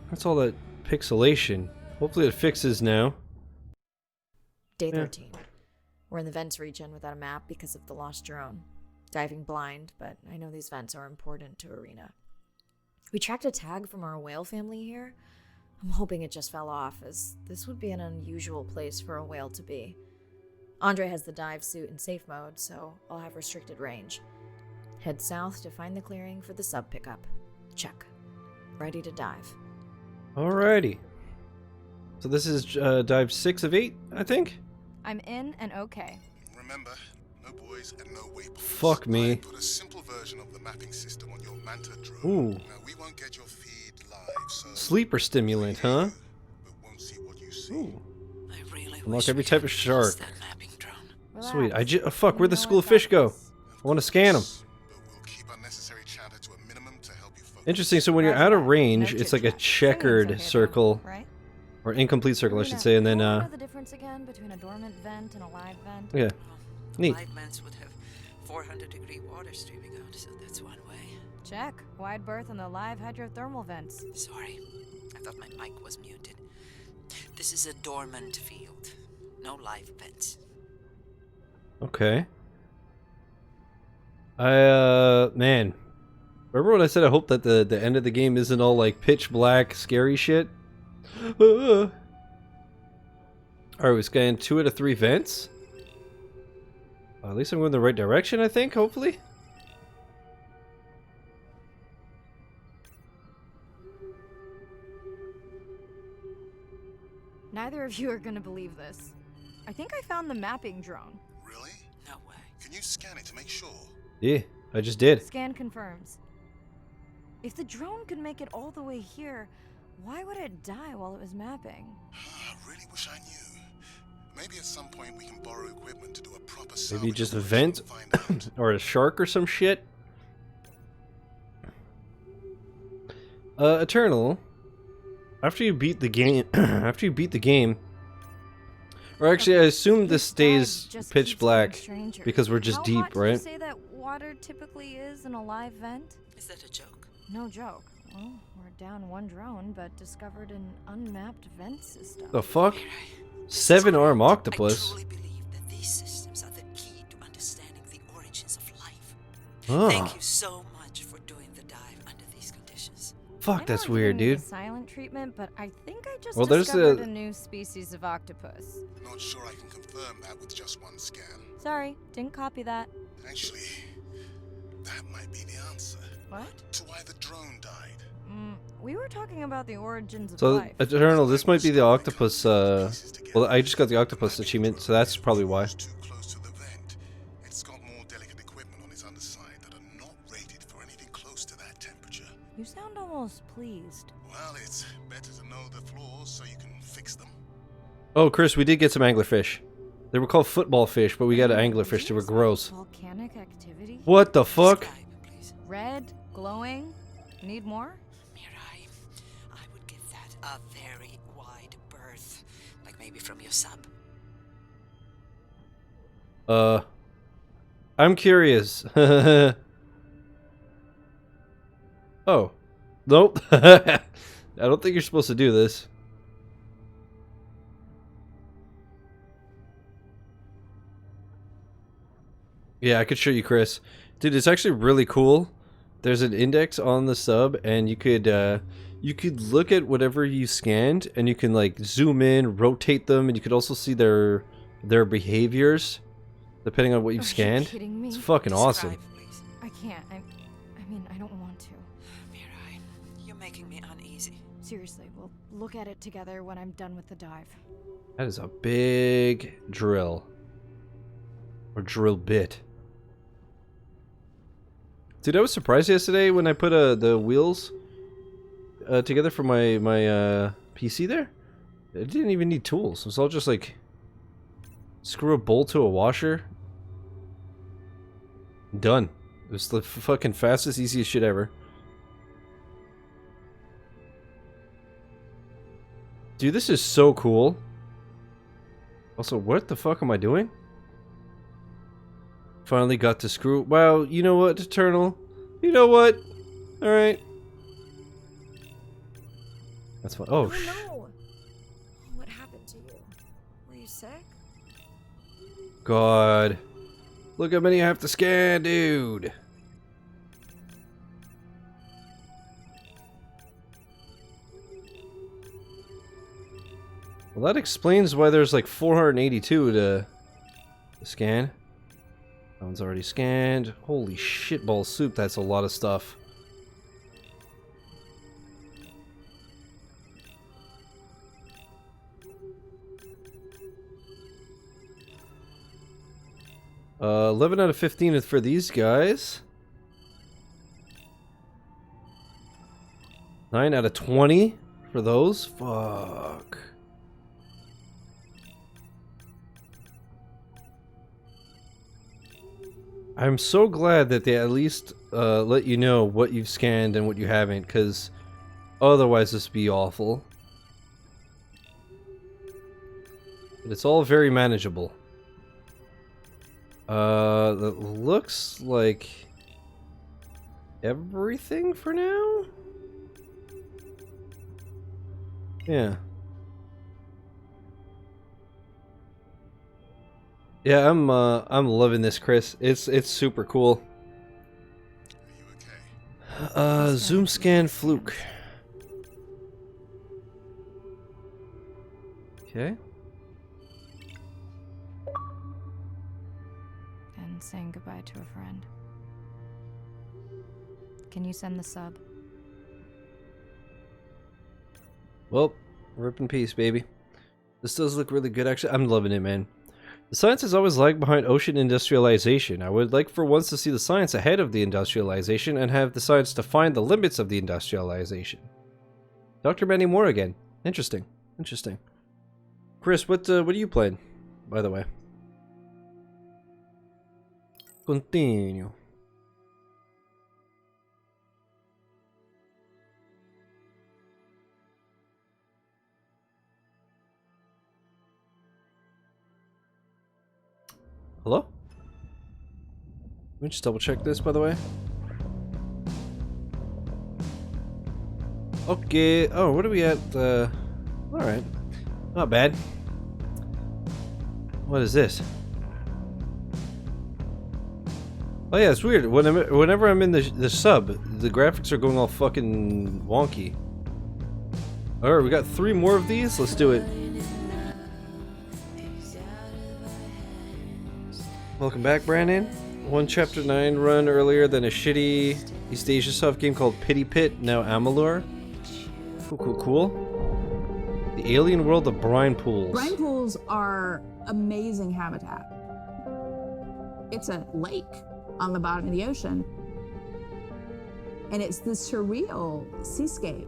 That's all that pixelation. Hopefully it fixes now. Day 13. We're in the vents region without a map because of the lost drone. Diving blind, but I know these vents are important to Arena. We tracked a tag from our whale family here. I'm hoping it just fell off, as this would be an unusual place for a whale to be. Andre has the dive suit in safe mode, so I'll have restricted range. Head south to find the clearing for the sub pickup. Check. Ready to dive. Alrighty. So this is dive 6 of 8, I think? I'm in and okay. Remember, no boys and no waypoints. Fuck me. I put a simple version of the mapping system on your Manta drone. Ooh. Now we won't get your feed live, so Sleeper stimulant, huh? but won't see what you see. Ooh. I really Unlock wish every we type had of shark. lost that mapping drone. Sweet. Relax. Fuck, You where'd the know school of I fish got go? this. I want to scan them. But we'll keep unnecessary chatter to a minimum to help you focus. Interesting, so when you're Roger out of that. range, No it's like a chit-chat. checkered Singing's okay, circle, though, right? or incomplete circle, I should Arena, say, and then, you wanna know the difference again between a dormant vent and a live vent? yeah. Neat. Live vents would have 400-degree water streaming out, so that's one way. Check. Wide berth on the live hydrothermal vents. Sorry, I thought my mic was muted. This is a dormant field. No live vents. Okay. Man. Remember when I said I hope that the end of the game isn't all, like, pitch black, scary shit? Alright, we scanned 2 out of 3 vents. At least I'm going the right direction, I think, hopefully. Neither of you are gonna believe this. I think I found the mapping drone. Really? No way. Can you scan it to make sure? Yeah, I just did. Scan confirms. If the drone could make it all the way here, why would it die while it was mapping? I really wish I knew. Maybe at some point we can borrow equipment to do a proper Maybe salvage just a operation vent? and find out. Or a shark or some shit. Eternal. After you beat the game, or actually, I assume this dive stays just pitch keeps black getting stranger. because we're just How deep, hot did you right? say that water typically is in a live vent? Is that a joke? No joke. Well, we're down one drone, but discovered an unmapped vent system. The fuck? Mirai, 7-arm I octopus. truly believe that these systems are the key to understanding the origins of life. Oh, Thank you so much for doing the dive under these conditions. fuck, I know that's we're weird, giving you dude. the silent treatment, but I think I just Well, there's discovered a- a new species of octopus. Not sure I can confirm that with just one scan. Sorry, didn't copy that. Actually, that might be the answer What? to why the drone died. We were talking about the origins of So, life. Eternal, this might be the octopus, well, I just got the octopus achievement, so that's probably why. Too close to the vent. It's got more delicate equipment on its underside that are not rated for anything close to that temperature. You sound almost pleased. Well, it's better to know the flaws so you can fix them. Oh, Chris, we did get some anglerfish. They were called football fish, but we got anglerfish. They were gross. Volcanic activity? What the fuck? Describe, please. Red, glowing. Need more? Mirai, I would give that a very wide berth. Like maybe from your sub. I'm curious. Oh. Nope. I don't think you're supposed to do this. Yeah, I could show you, Chris. Dude, it's actually really cool. There's an index on the sub, and you could look at whatever you scanned, and you can like zoom in, rotate them, and you could also see their behaviors depending on what you've Are you scanned. kidding me? It's fucking awesome. Describe, please. I can't. I mean, I don't want to. Mirai, you're making me uneasy. Seriously, we'll look at it together when I'm done with the dive. That is a big drill. Or drill bit. Dude, I was surprised yesterday when I put the wheels together for my PC there. It didn't even need tools. It was all just like screw a bolt to a washer. Done. It was the fucking fastest, easiest shit ever. Dude, this is so cool. Also, what the fuck am I doing? Finally got to screw. Wow, you know what, Eternal? You know what? Alright. That's fine. Oh, no! What happened to you? Were you sick? God. Look how many I have to scan, dude. Well, that explains why there's like 482 to scan. That one's already scanned. Holy shitball soup, that's a lot of stuff. 11 out of 15 is for these guys. 9 out of 20 for those. Fuck. I'm so glad that they at least let you know what you've scanned and what you haven't, because otherwise this would be awful. But it's all very manageable. That looks like everything for now? Yeah. Yeah, I'm loving this, Chris. It's super cool. Are you okay? Zoom scan fluke. Okay. And saying goodbye to a friend. Can you send the sub? Well, rip in peace, baby. This does look really good, actually. I'm loving it, man. The science is always lagged behind ocean industrialization. I would like for once to see the science ahead of the industrialization and have the science define the limits of the industrialization. Dr. Manny Moore again. Interesting. Interesting. Chris, what are you playing, by the way? Continue. Hello? Let me just double check this, by the way. Okay. Oh, what are we at? Alright. Not bad. What is this? Oh yeah, it's weird. Whenever I'm in the sub, the graphics are going all fucking wonky. Alright, we got 3 more of these. Let's do it. Welcome back, Brandon. 1 Chapter 9 run earlier than a shitty East Asia soft game called Pity Pit, now Amalur. Cool, cool, cool. The alien world of brine pools. Brine pools are amazing habitat. It's a lake on the bottom of the ocean. And it's this surreal seascape.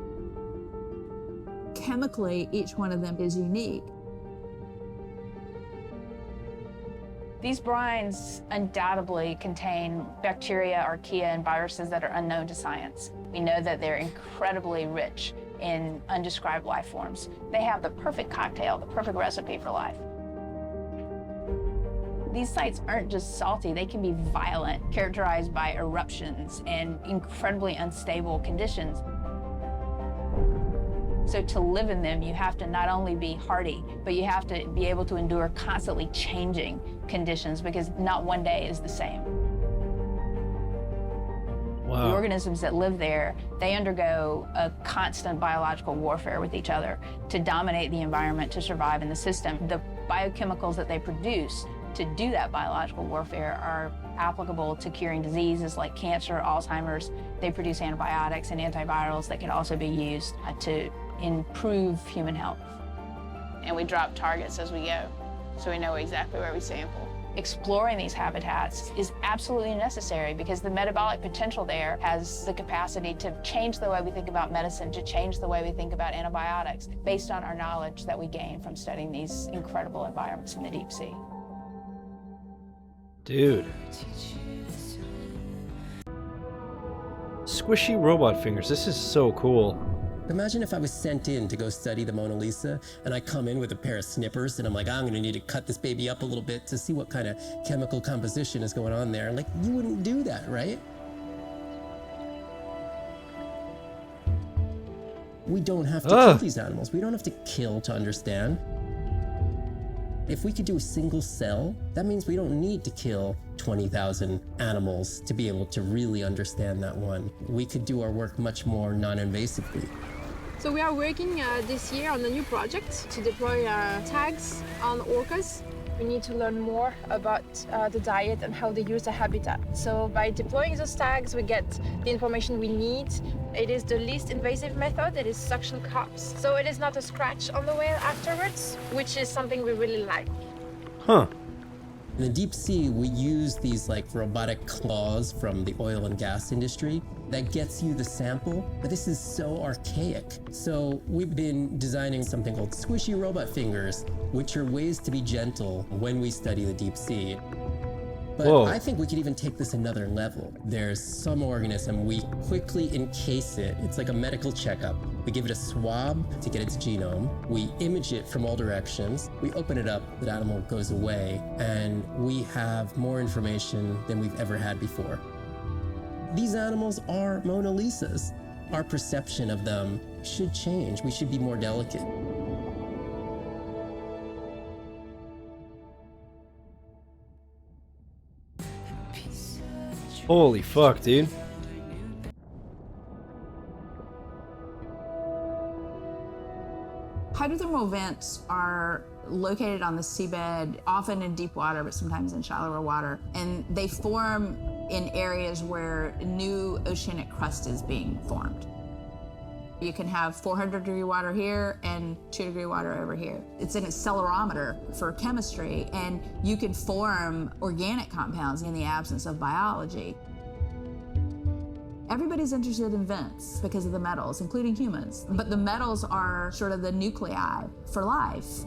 Chemically, each one of them is unique. These brines undoubtedly contain bacteria, archaea, and viruses that are unknown to science. We know that they're incredibly rich in undescribed life forms. They have the perfect cocktail, the perfect recipe for life. These sites aren't just salty, they can be violent, characterized by eruptions and incredibly unstable conditions. So to live in them, you have to not only be hardy, but you have to be able to endure constantly changing conditions, because not one day is the same. Wow. The organisms that live there, they undergo a constant biological warfare with each other to dominate the environment, to survive in the system. The biochemicals that they produce to do that biological warfare are applicable to curing diseases like cancer, Alzheimer's. They produce antibiotics and antivirals that can also be used to improve human health. And we drop targets as we go, so we know exactly where we sample. Exploring these habitats is absolutely necessary because the metabolic potential there has the capacity to change the way we think about medicine, to change the way we think about antibiotics, based on our knowledge that we gain from studying these incredible environments in the deep sea. Dude. Squishy robot fingers. This is so cool. Imagine if I was sent in to go study the Mona Lisa and I come in with a pair of snippers and I'm like, I'm gonna need to cut this baby up a little bit to see what kind of chemical composition is going on there. Like, you wouldn't do that, right? We don't have to kill these animals. We don't have to kill to understand. If we could do a single cell, that means we don't need to kill 20,000 animals to be able to really understand that one. We could do our work much more non-invasively. So we are working this year on a new project to deploy tags on orcas. We need to learn more about the diet and how they use the habitat. So by deploying those tags, we get the information we need. It is the least invasive method. It is suction cups. So it is not a scratch on the whale afterwards, which is something we really like. Huh. In the deep sea, we use these like robotic claws from the oil and gas industry that gets you the sample, but this is so archaic. So we've been designing something called squishy robot fingers, which are ways to be gentle when we study the deep sea. But Whoa. I think we could even take this another level. There's some organism, we quickly encase it. It's like a medical checkup. We give it a swab to get its genome. We image it from all directions. We open it up, the animal goes away, and we have more information than we've ever had before. These animals are Mona Lisas. Our perception of them should change. We should be more delicate. Holy fuck, dude. Hydrothermal vents are located on the seabed, often in deep water, but sometimes in shallower water. And they form in areas where new oceanic crust is being formed. You can have 400-degree water here and 2-degree water over here. It's an accelerometer for chemistry, and you can form organic compounds in the absence of biology. Everybody's interested in vents because of the metals, including humans. But the metals are sort of the nuclei for life.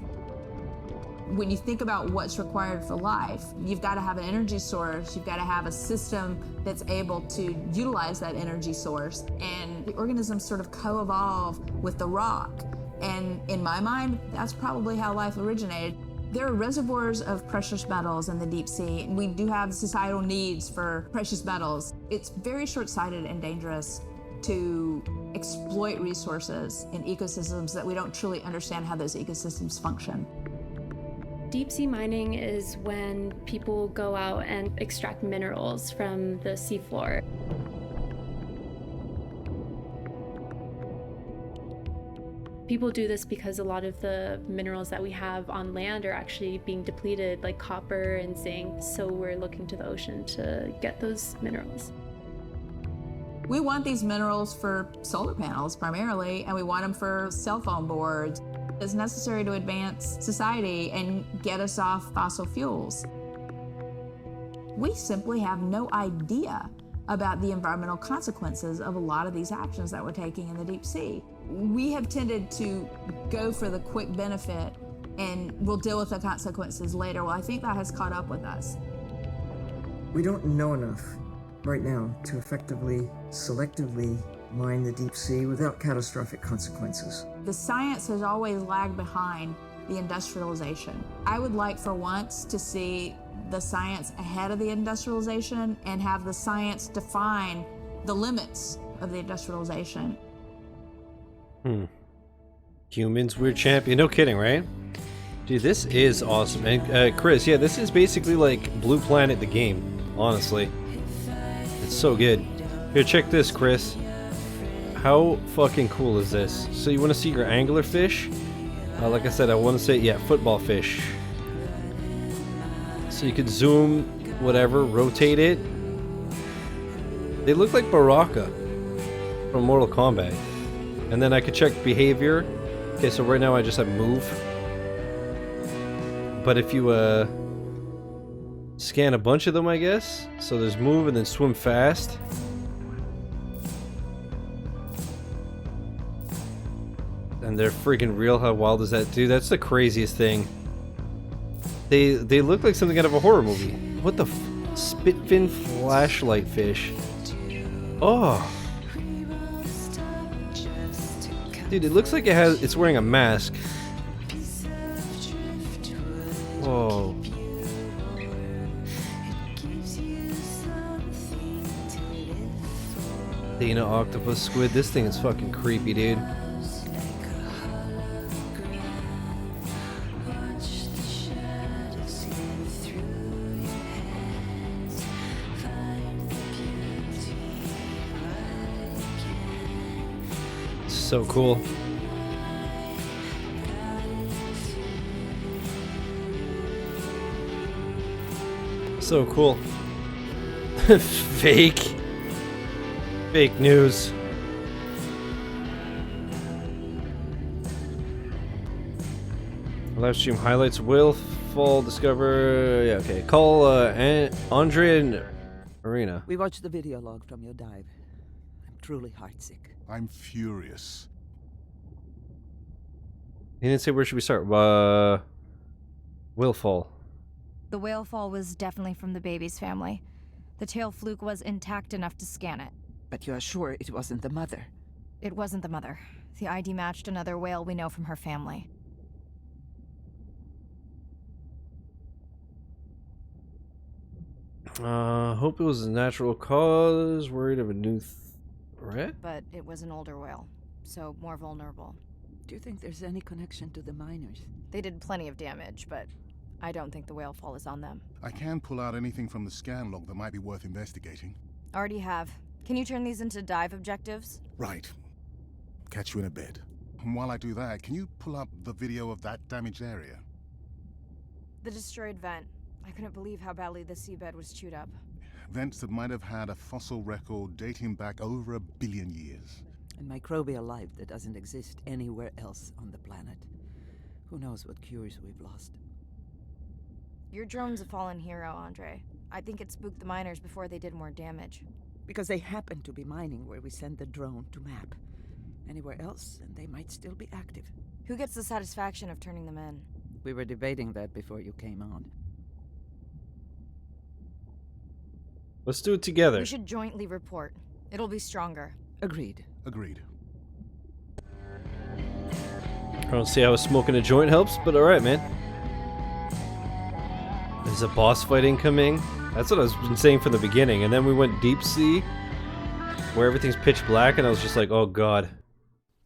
When you think about what's required for life, you've got to have an energy source, you've got to have a system that's able to utilize that energy source, and the organisms sort of co-evolve with the rock. And in my mind, that's probably how life originated. There are reservoirs of precious metals in the deep sea, and we do have societal needs for precious metals. It's very short-sighted and dangerous to exploit resources in ecosystems that we don't truly understand how those ecosystems function. Deep sea mining is when people go out and extract minerals from the seafloor. People do this because a lot of the minerals that we have on land are actually being depleted, like copper and zinc, so we're looking to the ocean to get those minerals. We want these minerals for solar panels primarily, and we want them for cell phone boards. It's necessary to advance society and get us off fossil fuels. We simply have no idea about the environmental consequences of a lot of these actions that we're taking in the deep sea. We have tended to go for the quick benefit and we'll deal with the consequences later. Well, I think that has caught up with us. We don't know enough right now to effectively, selectively mine the deep sea without catastrophic consequences. The science has always lagged behind the industrialization. I would like for once to see the science ahead of the industrialization and have the science define the limits of the industrialization. Humans, we're champion. No kidding, right? Dude, this is awesome. And Chris, yeah, this is basically like Blue Planet the game, honestly. It's so good. Here, check this, Chris. How fucking cool is this? So you want to see your angler fish? Like I said, I want to say, yeah, football fish. So you could zoom, whatever, rotate it. They look like Baraka from Mortal Kombat. And then I could check behavior. Okay, so right now I just have move. But if you scan a bunch of them, I guess. So there's move and then swim fast. And they're freaking real. How wild is that? Dude, that's the craziest thing. They look like something out of a horror movie. What the spitfin flashlight fish? Oh. Dude, it looks like it's wearing a mask. Whoa. Dana octopus squid. This thing is fucking creepy, dude. So cool. So cool. Fake. Fake news. Live stream highlights will fall discover. Yeah, okay. Call Andre and Marina. We watched the video log from your dive. I'm truly heartsick. I'm furious. He didn't say where should we start. Will fall. The whale fall was definitely from the baby's family. The tail fluke was intact enough to scan it. But you are sure it wasn't the mother? It wasn't the mother. The ID matched another whale we know from her family. Hope it was a natural cause. Worried of a new threat? But it was an older whale, so more vulnerable. Do you think there's any connection to the miners? They did plenty of damage, but I don't think the whale fall is on them. I can pull out anything from the scan log that might be worth investigating. Already have. Can you turn these into dive objectives? Right. Catch you in a bit. And while I do that, can you pull up the video of that damaged area? The destroyed vent. I couldn't believe how badly the seabed was chewed up. Vents that might have had a fossil record dating back over 1 billion years. And microbial life that doesn't exist anywhere else on the planet. Who knows what cures we've lost. Your drone's a fallen hero, Andre. I think it spooked the miners before they did more damage. Because they happen to be mining where we send the drone to map. Anywhere else, and they might still be active. Who gets the satisfaction of turning them in? We were debating that before you came on. Let's do it together. We should jointly report. It'll be stronger. Agreed. Agreed. I don't see how smoking a joint helps, but alright, man. There's a boss fight incoming. That's what I've been saying from the beginning. And then we went deep sea, where everything's pitch black, and I was just like, oh god.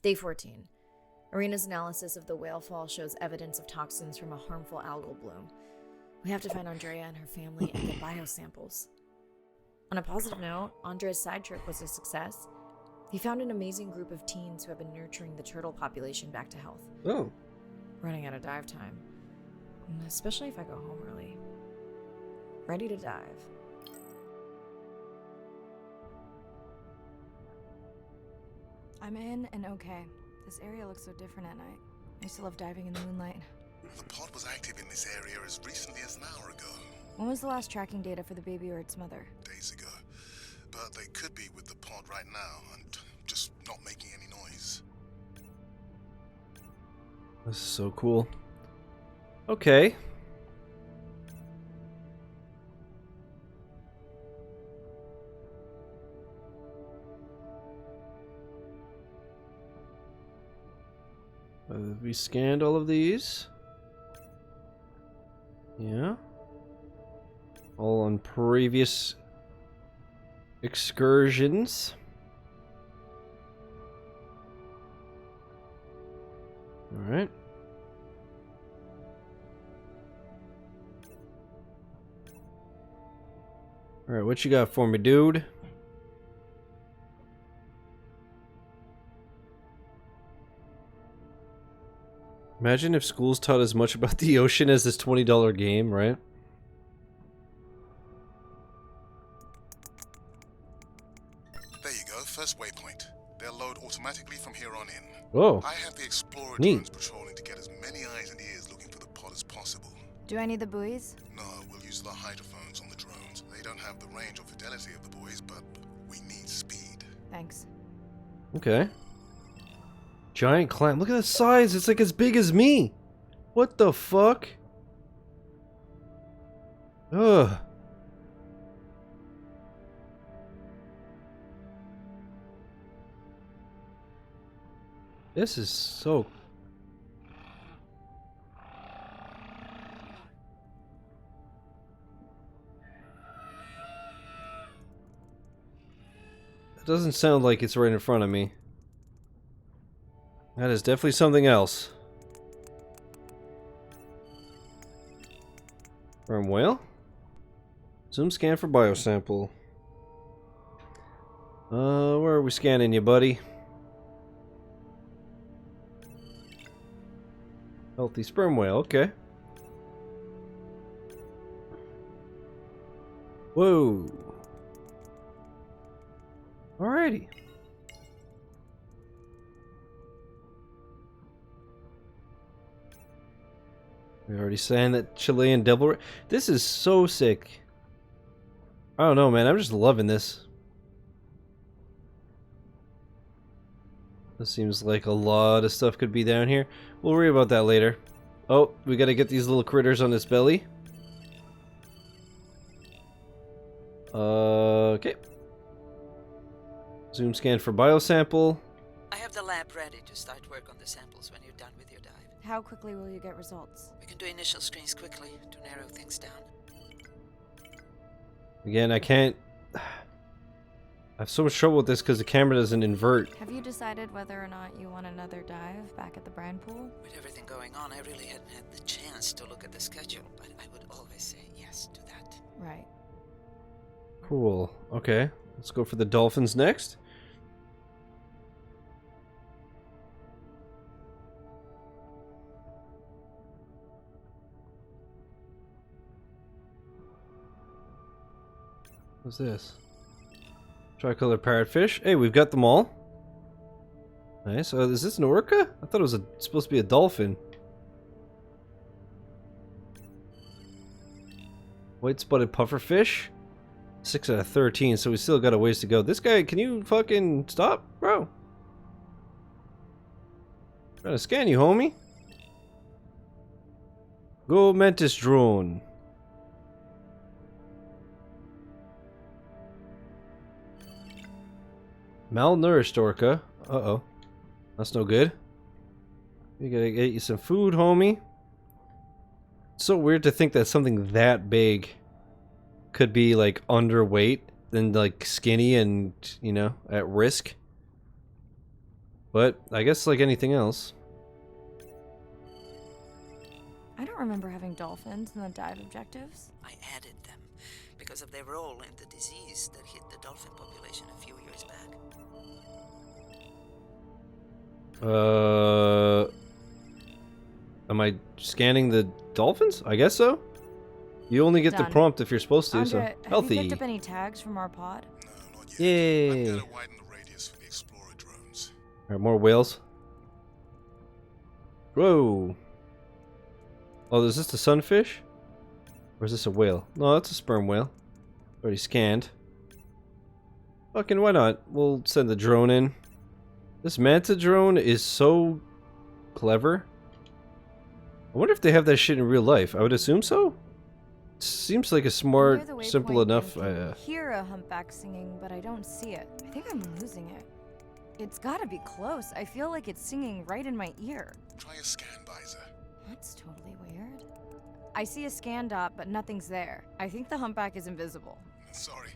Day 14. Arena's analysis of the whale fall shows evidence of toxins from a harmful algal bloom. We have to find Andrea and her family and get biosamples. On a positive note, Andre's side trip was a success. He found an amazing group of teens who have been nurturing the turtle population back to health. Oh. Running out of dive time. Especially if I go home early. Ready to dive. I'm in and okay. This area looks so different at night. I used to love diving in the moonlight. The pod was active in this area as recently as an hour ago. When was the last tracking data for the baby or its mother? Days ago. But they could be with the pod right now and just not making any noise. This is so cool. Okay. We scanned all of these. Yeah. All on previous excursions. All right. All right, what you got for me, dude? Imagine if schools taught as much about the ocean as this $20 game, right? There you go, first waypoint. They'll load automatically from here on in. Oh, I have the Explorer neat. drones patrolling to get as many eyes and ears looking for the pod as possible. Do I need the buoys? No, we'll use the hydrophones on the drones. They don't have the range or fidelity of the boys, but we need speed. Thanks. Okay. Giant clam. Look at the size. It's like as big as me. What the fuck? Ugh. This is so... It doesn't sound like it's right in front of me. That is definitely something else. From whale? Zoom scan for biosample. Where are we scanning you, buddy? Healthy sperm whale, okay. Whoa. Alrighty. We already sang that Chilean devil. This is so sick. I don't know, man. I'm just loving this. This seems like a lot of stuff could be down here. We'll worry about that later. Oh, we gotta get these little critters on its belly. Okay. Zoom scan for biosample. I have the lab ready to start work on the samples when you're done with your dive. How quickly will you get results? We can do initial screens quickly to narrow things down. Again, I can't... I have so much trouble with this because the camera doesn't invert. Have you decided whether or not you want another dive back at the brine pool? With everything going on, I really hadn't had the chance to look at the schedule, but I would always say yes to that. Right. Cool. Okay. Let's go for the dolphins next. What's this? Tricolor parrotfish. Hey, we've got them all. Nice. Is this an orca? I thought it was supposed to be a dolphin. White spotted pufferfish. 6 out of 13, so we still got a ways to go. This guy, can you fucking stop, bro? Trying to scan you, homie. Go Mantis drone. Malnourished orca. Uh-oh. That's no good. We gotta get you some food, homie. It's so weird to think that something that big could be, like, underweight and, like, skinny and, you know, at risk. But, I guess like anything else. I don't remember having dolphins in the dive objectives. I added them because of their role in the disease that hit the dolphin population a few years back. Am I scanning the dolphins? I guess so. You only get the Done. prompt if you're supposed to, Andre, so have you healthy. picked up any tags from our pod? No, not yet. Yay. I'm gonna widen the radius for the Explorer drones. Alright, more whales. Whoa. Oh, is this the sunfish? Or is this a whale? No, that's a sperm whale. Already scanned. Fucking why not? We'll send the drone in. This manta drone is so clever. I wonder if they have that shit in real life. I would assume so. Seems like a smart, Near the simple waypoint, enough. I can hear a humpback singing, but I don't see it. I think I'm losing it. It's gotta be close. I feel like it's singing right in my ear. Try a scan visor. That's totally weird. I see a scan dot, but nothing's there. I think the humpback is invisible. Sorry,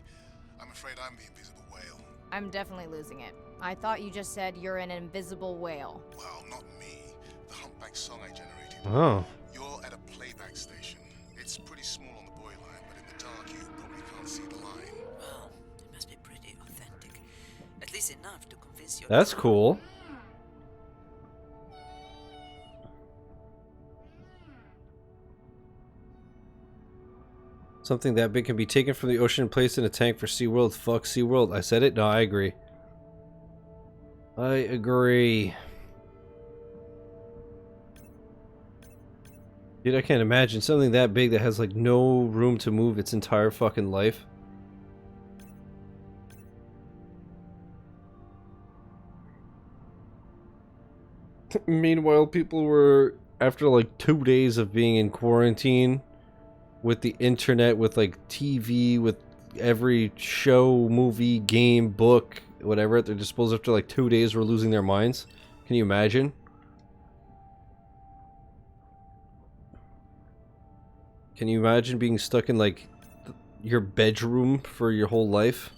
I'm afraid I'm the invisible whale. I'm definitely losing it. I thought you just said you're an invisible whale. Well, not me. The humpback song I generated. Oh. You're at a playback station. It's pretty small on the buoy line, but in the dark you probably can't see the line. Well, it must be pretty authentic. At least enough to convince you. That's cool. Something that big can be taken from the ocean and placed in a tank for SeaWorld. Fuck SeaWorld. I said it? No, I agree. I agree. Dude, I can't imagine something that big that has like no room to move its entire fucking life. Meanwhile, people were, after like 2 days of being in quarantine, with the internet, with like TV, with every show, movie, game, book, whatever at their disposal, after like 2 days were losing their minds. Can you imagine? Can you imagine being stuck in like your bedroom for your whole life?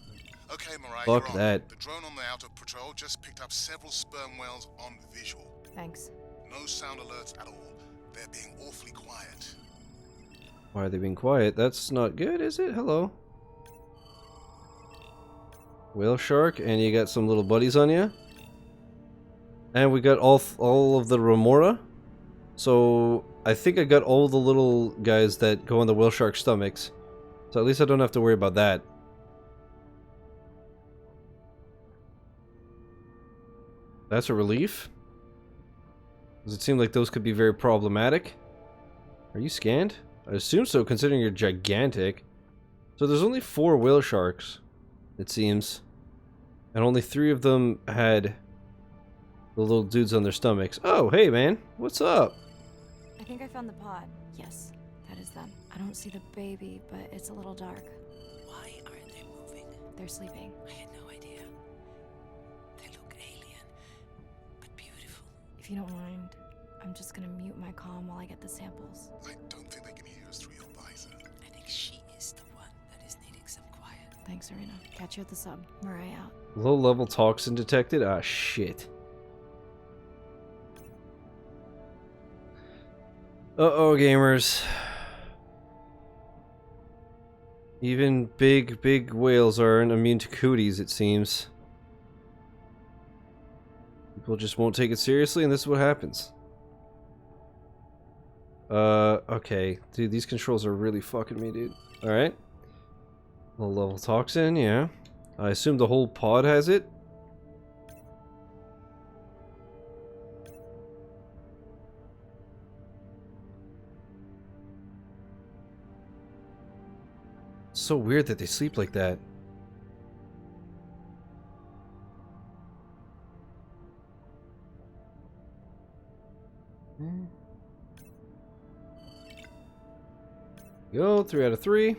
Okay, Mariah, Fuck you're on. that. The drone on the outer patrol just picked up several sperm whales on visual. Thanks. No sound alerts at all. They're being awfully quiet. Why are they being quiet? That's not good, is it? Hello. Whale shark, and you got some little buddies on you. And we got all of the remora. So I think I got all the little guys that go on the whale shark stomachs. So at least I don't have to worry about that. That's a relief. Does it seem like those could be very problematic? Are you scanned? I assume so, considering you're gigantic. So there's only 4 whale sharks, it seems. And only 3 of them had the little dudes on their stomachs. Oh, hey man, what's up? I think I found the pod. Yes, that is them. I don't see the baby, but it's a little dark. Why aren't they moving? They're sleeping. I had no idea. They look alien, but beautiful. If you don't mind, I'm just gonna mute my comm while I get the samples. I don't think they can hear us through your visor. I think she is the one that is needing some quiet. Thanks, Arena. Catch you at the sub. Mirai out. Low-level toxin detected? Ah, shit. Uh-oh, gamers. Even big whales aren't immune to cooties, it seems. People just won't take it seriously, and this is what happens. Okay. Dude, these controls are really fucking me, dude. Alright. Low-level toxin, yeah. I assume the whole pod has it. So weird that they sleep like that. Go, 3 out of 3.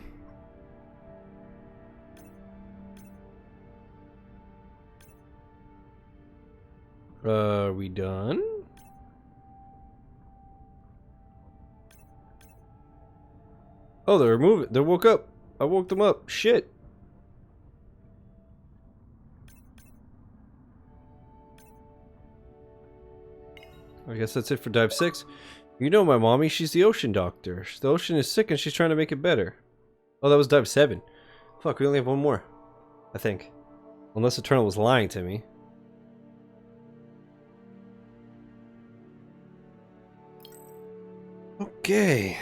Are we done? Oh, they're moving. They woke up. I woke them up. Shit. I guess that's it for dive 6. You know my mommy, she's the ocean doctor. The ocean is sick and she's trying to make it better. Oh, that was dive 7. Fuck, we only have one more. I think. Unless Eternal was lying to me. Okay.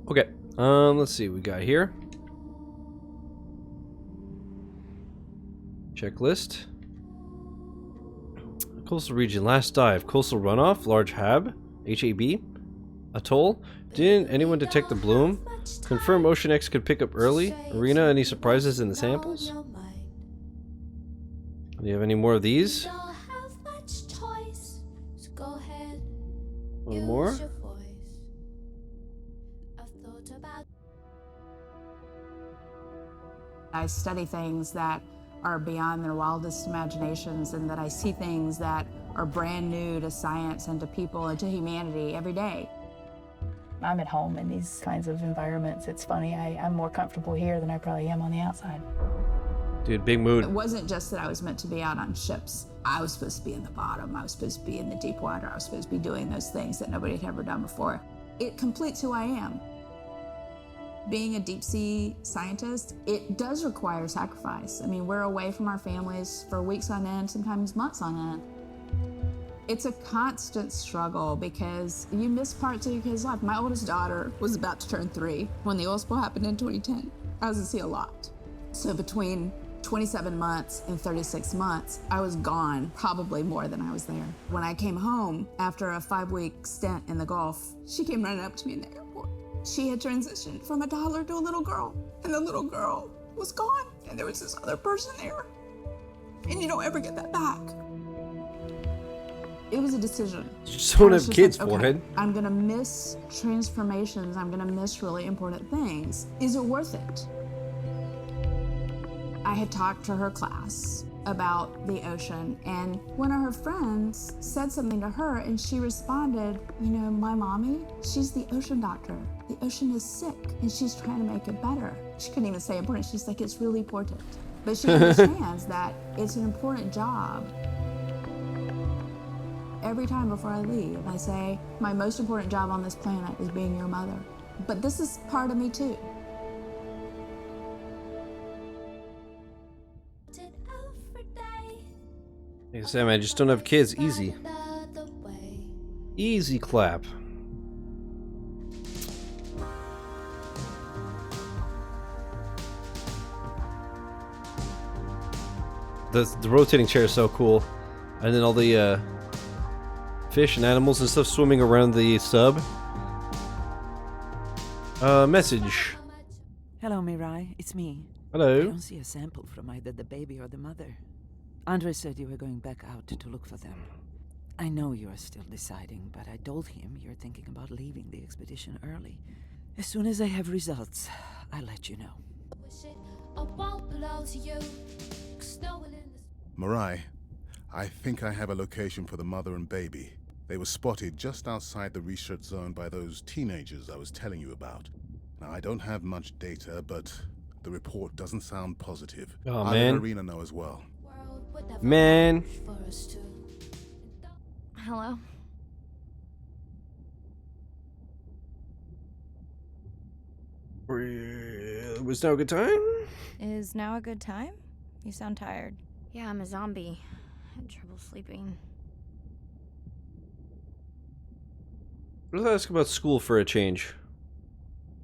Okay, let's see what we got here. Checklist. Coastal region, last dive. Coastal runoff, large HAB, HAB. Atoll. Didn't anyone detect the bloom? Confirm OCEANX could pick up early. Arena, any surprises in the samples? Do you have any more of these? One more? I study things that are beyond their wildest imaginations, and that I see things that are brand new to science and to people and to humanity every day. I'm at home in these kinds of environments. It's funny, I'm more comfortable here than I probably am on the outside. Dude, big mood. It wasn't just that I was meant to be out on ships. I was supposed to be in the bottom. I was supposed to be in the deep water. I was supposed to be doing those things that nobody had ever done before. It completes who I am. Being a deep sea scientist, it does require sacrifice. I mean, we're away from our families for weeks on end, sometimes months on end. It's a constant struggle because you miss parts of your kid's life. My oldest daughter was about to turn 3 when the oil spill happened in 2010. I was at sea a lot. So between 27 months and 36 months, I was gone probably more than I was there. When I came home after a 5-week stint in the Gulf, she came running up to me in the airport. She had transitioned from a toddler to a little girl, and the little girl was gone, and there was this other person there. And you don't ever get that back. It was a decision. You just don't have kids, like, forehead. Okay, I'm gonna miss transformations, I'm gonna miss really important things. Is it worth it? I had talked to her class about the ocean, and one of her friends said something to her, and she responded, you know, my mommy, she's the ocean doctor. The ocean is sick, and she's trying to make it better. She couldn't even say important. She's like, it's really important. But she understands that it's an important job. every time before I leave. I say, my most important job on this planet is being your mother. But this is part of me too. Like I said, man, I just don't have kids. Easy. Easy clap. The rotating chair is so cool. And then all the fish and animals and stuff swimming around the sub. Message. Hello, Mirai. It's me. Hello. I don't see a sample from either the baby or the mother. Andre said you were going back out to look for them. I know you are still deciding, but I told him you're thinking about leaving the expedition early. As soon as I have results, I'll let you know. Mirai, I think I have a location for the mother and baby. They were spotted just outside the research zone by those teenagers I was telling you about. Now, I don't have much data, but the report doesn't sound positive. Oh, I'll man. let Arena know as well. Man. Hello? Was now a good time? Is now a good time? You sound tired. Yeah, I'm a zombie. I had trouble sleeping. Let's ask about school for a change.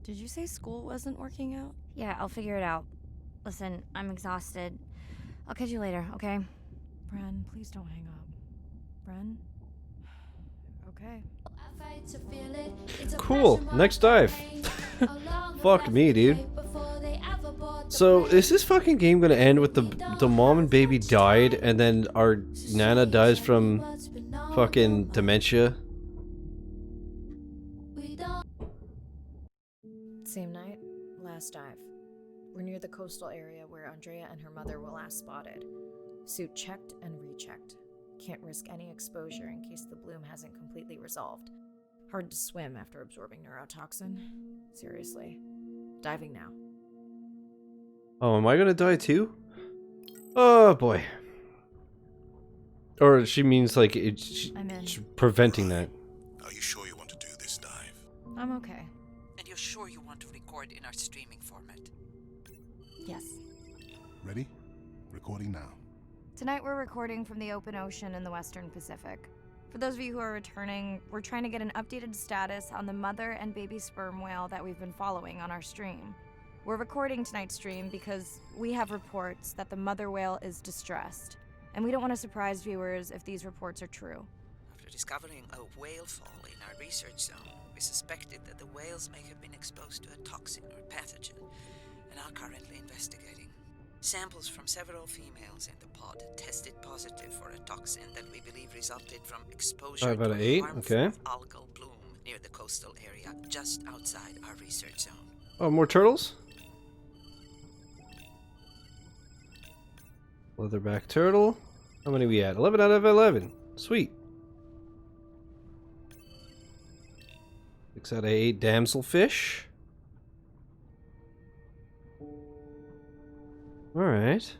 Did you say school wasn't working out? Yeah, I'll figure it out. Listen, I'm exhausted. I'll catch you later, okay? Bren, please don't hang up. Bren? Okay. Cool. Next dive. Fuck me, dude. So, is this fucking game gonna end with the mom and baby died and then our Nana dies from fucking dementia? Same night, last dive. We're near the coastal area where Andrea and her mother were last spotted. Suit checked and rechecked. Can't risk any exposure in case the bloom hasn't completely resolved. Hard to swim after absorbing neurotoxin. Seriously. Diving now. Oh, am I gonna die too? Oh boy. Or she means like it's I'm in. preventing that. Are you sure you want to do this dive? I'm okay. And you're sure you want to record in our streaming format? Yes. Ready? Recording now. Tonight we're recording from the open ocean in the Western Pacific. For those of you who are returning, we're trying to get an updated status on the mother and baby sperm whale that we've been following on our stream. We're recording tonight's stream because we have reports that the mother whale is distressed, and we don't want to surprise viewers if these reports are true. After discovering a whale fall in our research zone, we suspected that the whales may have been exposed to a toxin or pathogen, and are currently investigating. Samples from several females in the pod tested positive for a toxin that we believe resulted from exposure 5 out to of a 8, harmful okay. algal bloom near the coastal area just outside our research zone. Oh, more turtles? Leatherback turtle. How many we at? 11 out of 11. Sweet. 6 out of 8 damselfish. Alright.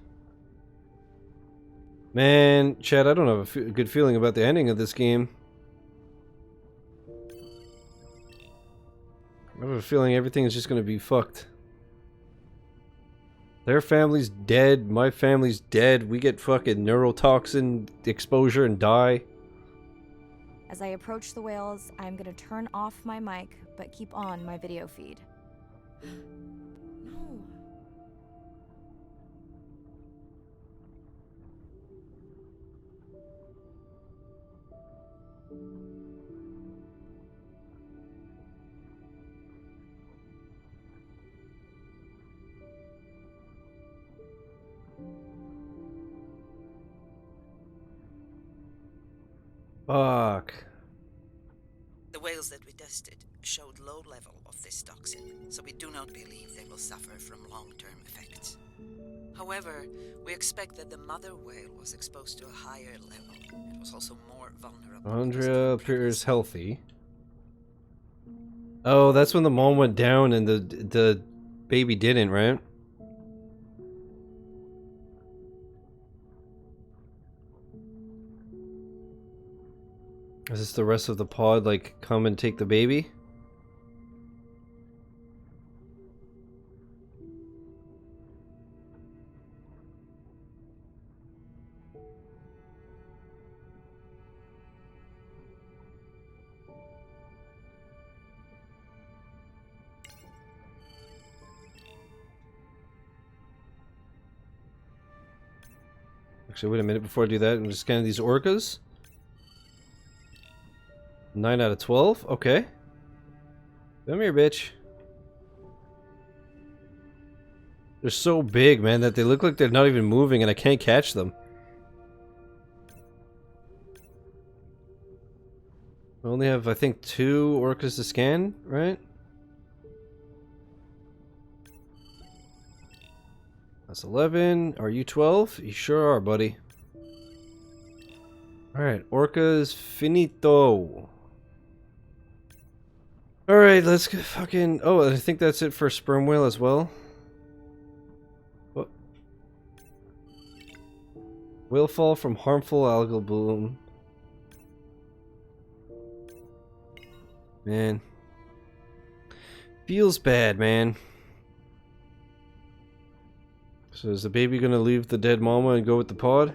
Man, Chad, I don't have a good feeling about the ending of this game. I have a feeling everything is just gonna be fucked. Their family's dead, my family's dead, we get fucking neurotoxin exposure and die. As I approach the whales, I'm gonna turn off my mic, but keep on my video feed. No. Fuck. The whales that we tested showed low level of this toxin, so we do not believe they will suffer from long-term effects. However, we expect that the mother whale was exposed to a higher level and was also more vulnerable. Andrea appears healthy. Oh, that's when the mom went down and the baby didn't, right? Is this the rest of the pod, like, come and take the baby? Actually, wait a minute before I do that. I'm just scanning these orcas. 9 out of 12? Okay. Come here, bitch. They're so big, man, that they look like they're not even moving and I can't catch them. I only have, I think, 2 orcas to scan, right? That's 11. Are you 12? You sure are, buddy. Alright, orcas finito. Alright, let's get fucking... Oh, I think that's it for sperm whale as well. What? Whale fall from harmful algal bloom. Man. Feels bad, man. So is the baby gonna leave the dead mama and go with the pod?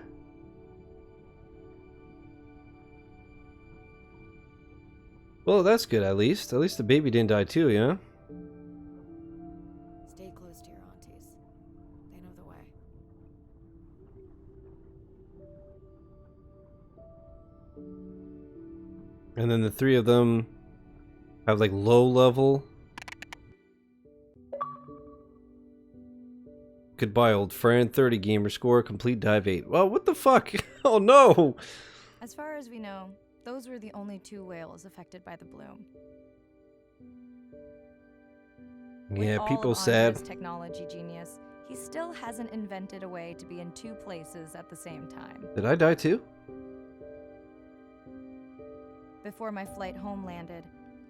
Well, that's good at least. At least the baby didn't die too, yeah? Stay close to your aunties. They know the way. And then the 3 of them have like low level. Goodbye, old friend. 30 gamer score, complete dive 8. Well, what the fuck? Oh no! As far as we know, those were the only 2 whales affected by the bloom. Yeah, With people all of sad. Andre's technology genius, he still hasn't invented a way to be in 2 places at the same time. Did I die too? Before my flight home landed,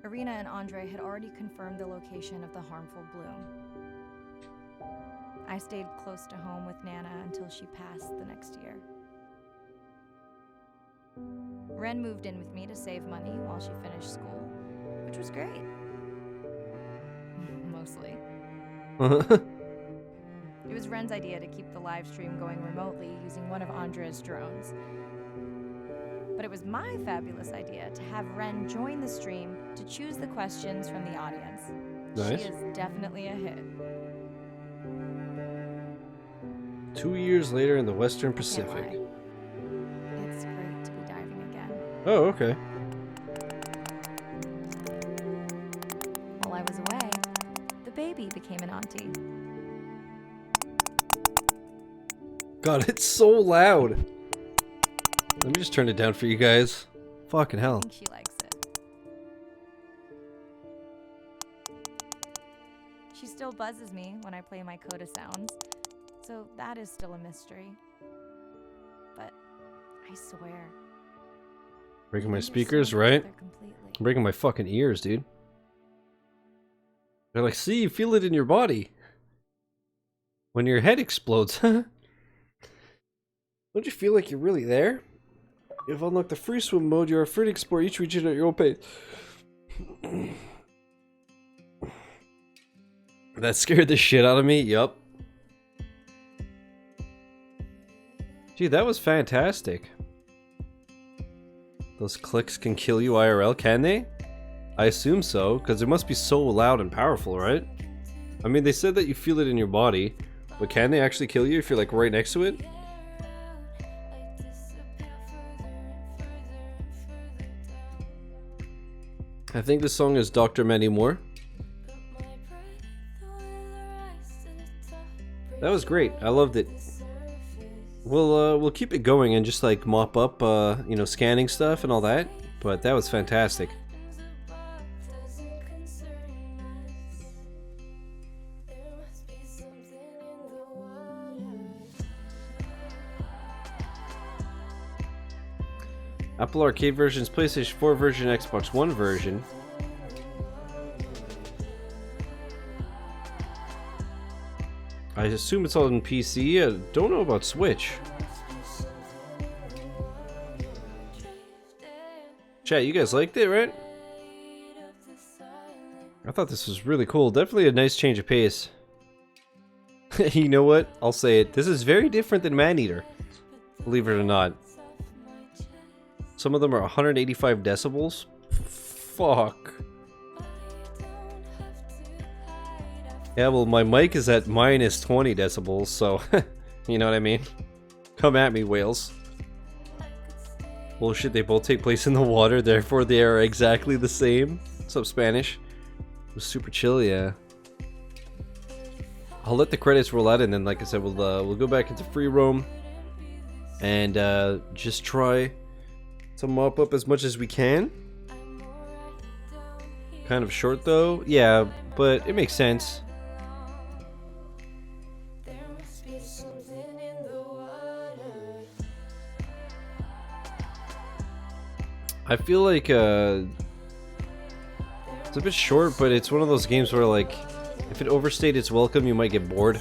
Irina and Andre had already confirmed the location of the harmful bloom. I stayed close to home with Nana until she passed the next year. Ren moved in with me to save money while she finished school, which was great. Mostly. It was Ren's idea to keep the live stream going remotely using one of Andre's drones. But it was my fabulous idea to have Ren join the stream to choose the questions from the audience. Nice. She is definitely a hit. 2 years later in the Western Can't Pacific. lie. It's great to be diving again. Oh, okay. While I was away, the baby became an auntie. God, it's so loud. Let me just turn it down for you guys. Fucking I hell. think she likes it. She still buzzes me when I play my coda sounds, so that is still a mystery. But I swear. Breaking my we understand speakers, each right? other completely. I'm breaking my fucking ears, dude. They're like, see, you feel it in your body. When your head explodes. Don't you feel like you're really there? You've unlocked the free swim mode. You are free to explore each region at your own pace. That scared the shit out of me. Yup. Gee, that was fantastic. Those clicks can kill you IRL, can they? I assume so, because it must be so loud and powerful, right? I mean, they said that you feel it in your body, but can they actually kill you if you're like right next to it? I think this song is Dr. Many More. That was great. I loved it. We'll keep it going and just like mop up, you know, scanning stuff and all that. But that was fantastic. Apple Arcade versions, PlayStation 4 version, Xbox One version. I assume it's all on PC. I don't know about Switch. Chat, you guys liked it, right? I thought this was really cool. Definitely a nice change of pace. You know what? I'll say it. This is very different than Maneater. Believe it or not. Some of them are 185 decibels. Fuck. Yeah, well, my mic is at minus 20 decibels, so you know what I mean? Come at me, whales. Bullshit, they both take place in the water, therefore they are exactly the same. What's up, Spanish? It was super chill, yeah. I'll let the credits roll out, and then, like I said, we'll go back into free roam and just try to mop up as much as we can. Kind of short though, yeah, but it makes sense. I feel like it's a bit short, but it's one of those games where, like, if it overstayed its welcome, you might get bored.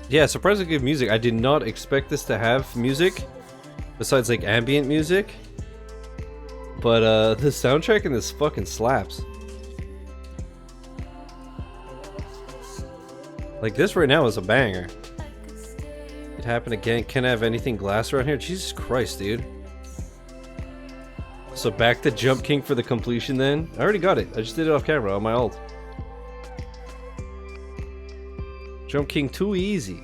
Yeah, surprisingly good music. I did not expect this to have music besides, like, ambient music. But the soundtrack in this fucking slaps. Like, this right now is a banger. It happened again. Can't have anything glass around here. Jesus Christ, dude. So back to Jump King for the completion then. I already got it. I just did it off camera on my ult. Jump King too easy.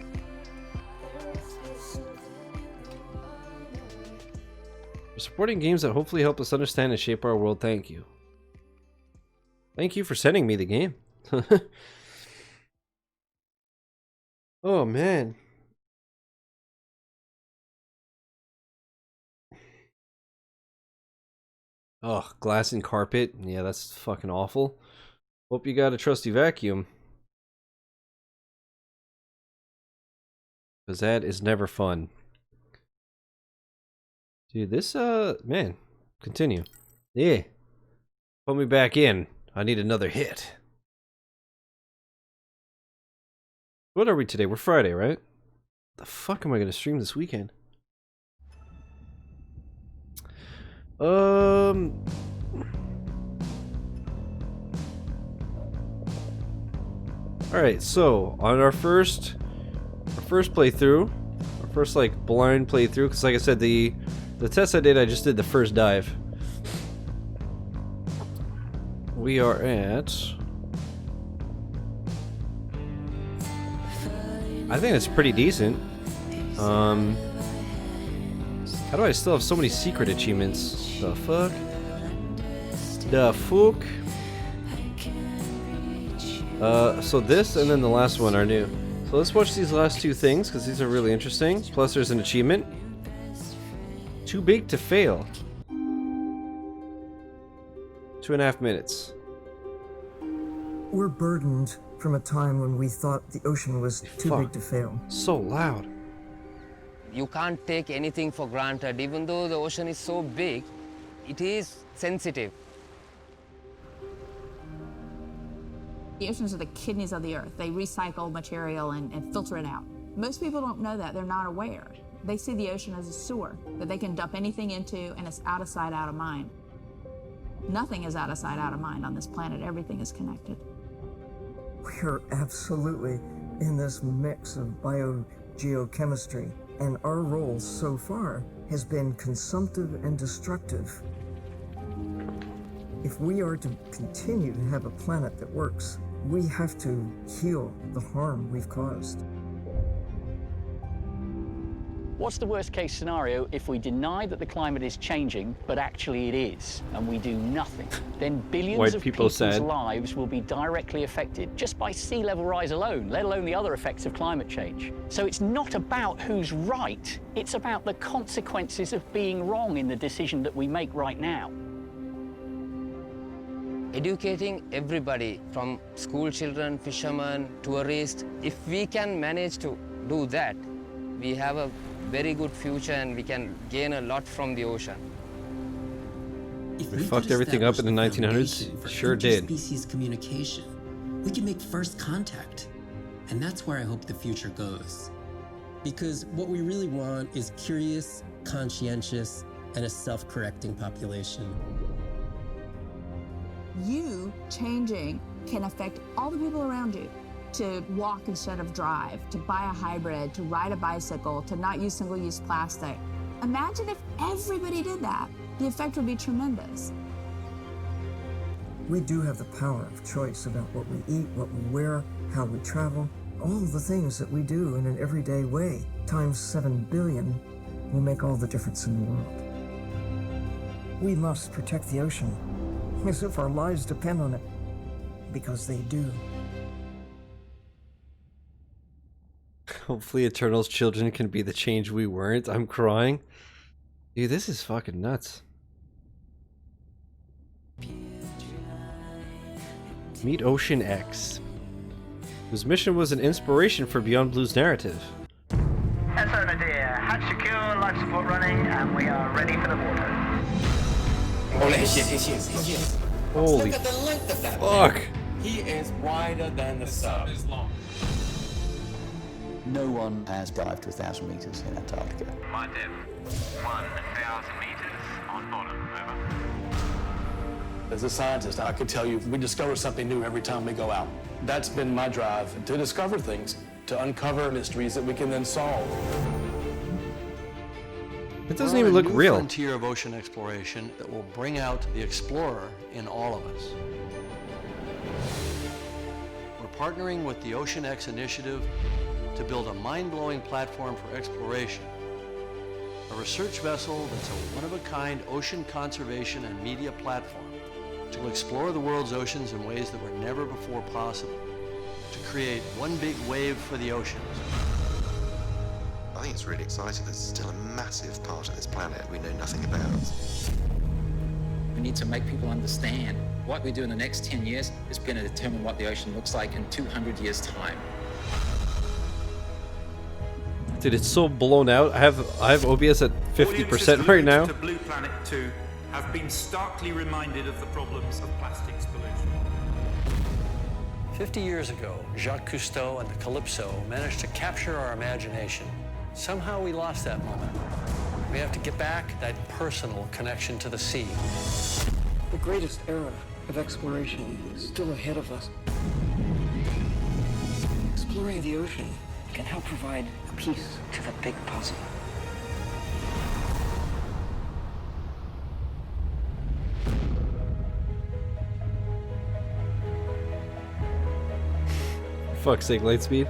We're supporting games that hopefully help us understand and shape our world. Thank you. Thank you for sending me the game. Oh man. Oh, glass and carpet. Yeah, that's fucking awful. Hope you got a trusty vacuum. Because that is never fun. Dude, this, man. Continue. Yeah. Put me back in. I need another hit. What are we today? We're Friday, right? The fuck am I gonna stream this weekend? Alright, so on our first playthrough, our first like blind playthrough, because like I said, the test I did, I just did the first dive. We are at, I think it's pretty decent. How do I still have so many secret achievements? The fuck? The fuck? So this and then the last one are new. So let's watch these last two things, because these are really interesting. Plus there's an achievement. Too big to fail. 2.5 minutes. We're burdened from a time when we thought the ocean was too big to fail. So loud. You can't take anything for granted. Even though the ocean is so big, it is sensitive. The oceans are the kidneys of the earth. They recycle material and filter it out. Most people don't know that. They're not aware. They see the ocean as a sewer that they can dump anything into, and it's out of sight, out of mind. Nothing is out of sight, out of mind on this planet. Everything is connected. We're absolutely in this mix of biogeochemistry, and our role so far has been consumptive and destructive. If we are to continue to have a planet that works, we have to heal the harm we've caused. What's the worst case scenario if we deny that the climate is changing, but actually it is, and we do nothing? Then billions of people's lives will be directly affected just by sea level rise alone, let alone the other effects of climate change. So it's not about who's right, it's about the consequences of being wrong in the decision that we make right now. Educating everybody, from school children, fishermen, tourists, if we can manage to do that, we have a very good future and we can gain a lot from the ocean. If we fucked everything up in the 1900s, sure did. Species communication. We can make first contact. And that's where I hope the future goes. Because what we really want is curious, conscientious, and a self-correcting population. You changing can affect all the people around you. To walk instead of drive, to buy a hybrid, to ride a bicycle, to not use single-use plastic. Imagine if everybody did that. The effect would be tremendous. We do have the power of choice about what we eat, what we wear, how we travel, all the things that we do in an everyday way, times 7 billion, will make all the difference in the world. We must protect the ocean, as if our lives depend on it, because they do. Hopefully Eternal's children can be the change we weren't. I'm crying. Dude, this is fucking nuts. Meet OCEANX, whose mission was an inspiration for Beyond Blue's narrative. SO Nadir, hatch secure, life support running, and we are ready for the water. Holy shit. Holy Look at the length of that fuck. thing. He is wider than the sub. Is long. No one has dived to 1,000 meters in Antarctica. My depth, 1,000 meters on bottom, over. As a scientist, I could tell you we discover something new every time we go out. That's been my drive, to discover things, to uncover mysteries that we can then solve. It doesn't even look real. We're on a new frontier of ocean exploration that will bring out the explorer in all of us. We're partnering with the OCEANX initiative to build a mind-blowing platform for exploration. A research vessel that's a one-of-a-kind ocean conservation and media platform to explore the world's oceans in ways that were never before possible, to create one big wave for the oceans. I think it's really exciting. There's still a massive part of this planet we know nothing about. We need to make people understand what we do in the next 10 years is going to determine what the ocean looks like in 200 years' time. Dude, it's so blown out. I have OBS at 50% right now. To Blue Planet 2 have been starkly reminded of the problems of plastics pollution. 50 years ago, Jacques Cousteau and the Calypso managed to capture our imagination. Somehow we lost that moment. We have to get back that personal connection to the sea. The greatest era of exploration is still ahead of us. Exploring the ocean can help provide a piece to the big puzzle. Fuck's sake, Lightspeed.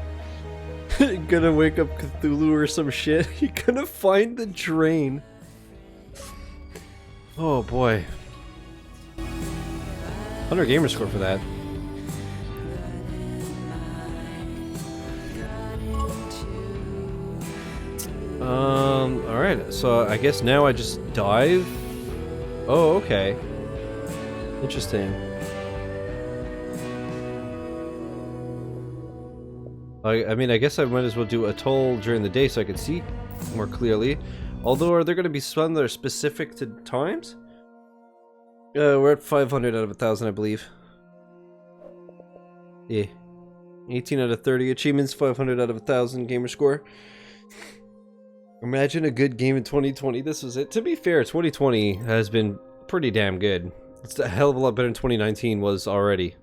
Gonna wake up Cthulhu or some shit. You're gonna find the drain. Oh boy. 100 gamer score for that. Alright, so I guess now I just dive. Oh, okay. Interesting. I mean, I guess I might as well do Atoll during the day so I can see more clearly. Although, are there going to be some that are specific to times? We're at 500 out of 1,000, I believe. Yeah. 18 out of 30 achievements, 500 out of 1,000 gamer score. Imagine a good game in 2020. This was it. To be fair, 2020 has been pretty damn good. It's a hell of a lot better than 2019 was already.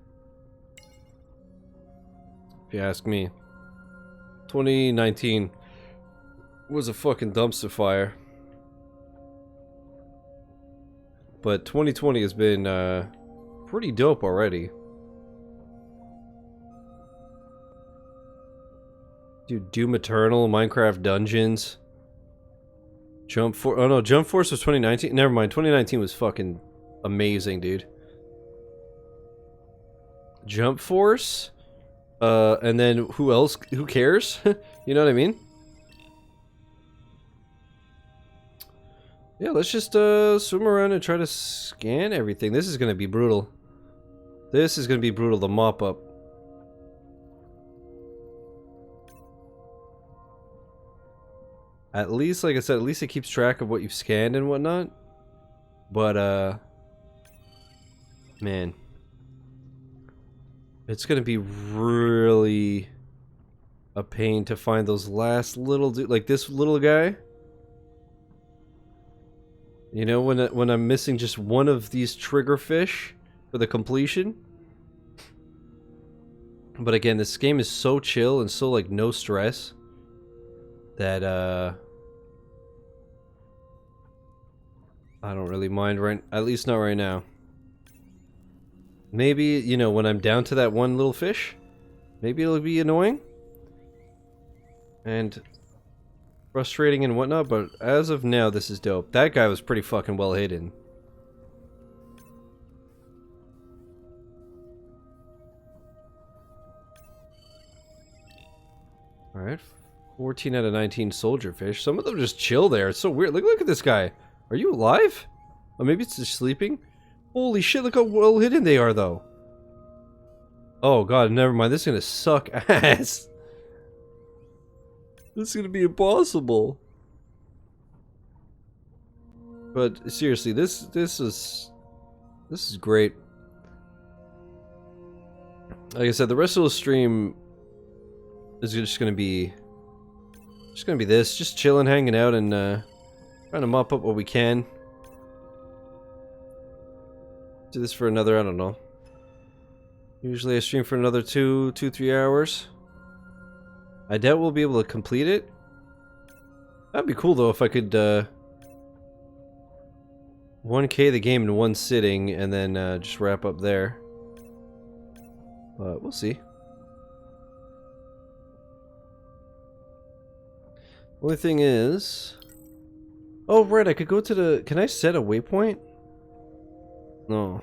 If you ask me. 2019 was a fucking dumpster fire. But 2020 has been pretty dope already. Dude, Doom Eternal, Minecraft Dungeons. Jump Force. Oh no, Jump Force was 2019. Never mind, 2019 was fucking amazing, dude. Jump Force? And then who else? Who cares? You know what I mean? Yeah, let's just swim around and try to scan everything. This is gonna be brutal. This is gonna be brutal, the mop up. At least, like I said, at least it keeps track of what you've scanned and whatnot. But, man. It's gonna be really a pain to find those last little like this little guy. You know, when I'm missing just one of these trigger fish for the completion. But again, this game is so chill and so like no stress that I don't really mind, right, at least not right now. Maybe, you know, when I'm down to that one little fish, maybe it'll be annoying and frustrating and whatnot, but as of now, this is dope. That guy was pretty fucking well hidden. Alright, 14 out of 19 soldier fish. Some of them just chill there. It's so weird. Look at this guy. Are you alive? Oh, maybe it's just sleeping? Holy shit, look how well hidden they are, though. Oh god, never mind. This is gonna suck ass. This is gonna be impossible. But seriously, this is great. Like I said, the rest of the stream is just gonna be this, just chilling, hanging out, and trying to mop up what we can. Do this for another, I don't know. Usually I stream for another 3 hours. I doubt we'll be able to complete it. That'd be cool though if I could 1K the game in one sitting and then just wrap up there. But we'll see. Only thing is... Oh, right, I could go to the... Can I set a waypoint? No.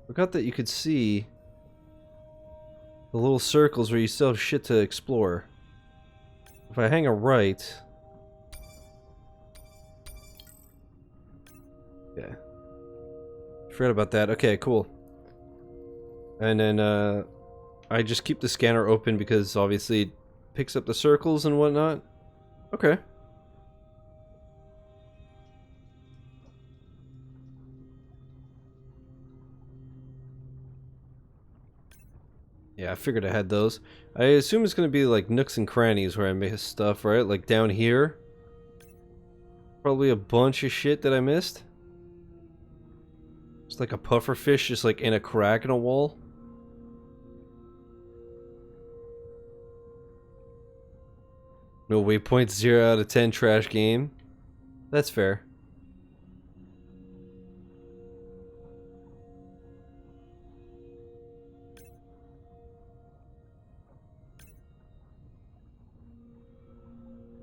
Forgot that you could see the little circles where you still have shit to explore. If I hang a right... Yeah. Forgot about that. Okay, cool. And then, I just keep the scanner open because obviously it picks up the circles and whatnot. Okay. Yeah, I figured I had those. I assume it's going to be like nooks and crannies where I missed stuff, right? Like down here. Probably a bunch of shit that I missed. It's like a puffer fish just like in a crack in a wall. No waypoints, 0 out of 10 trash game. That's fair.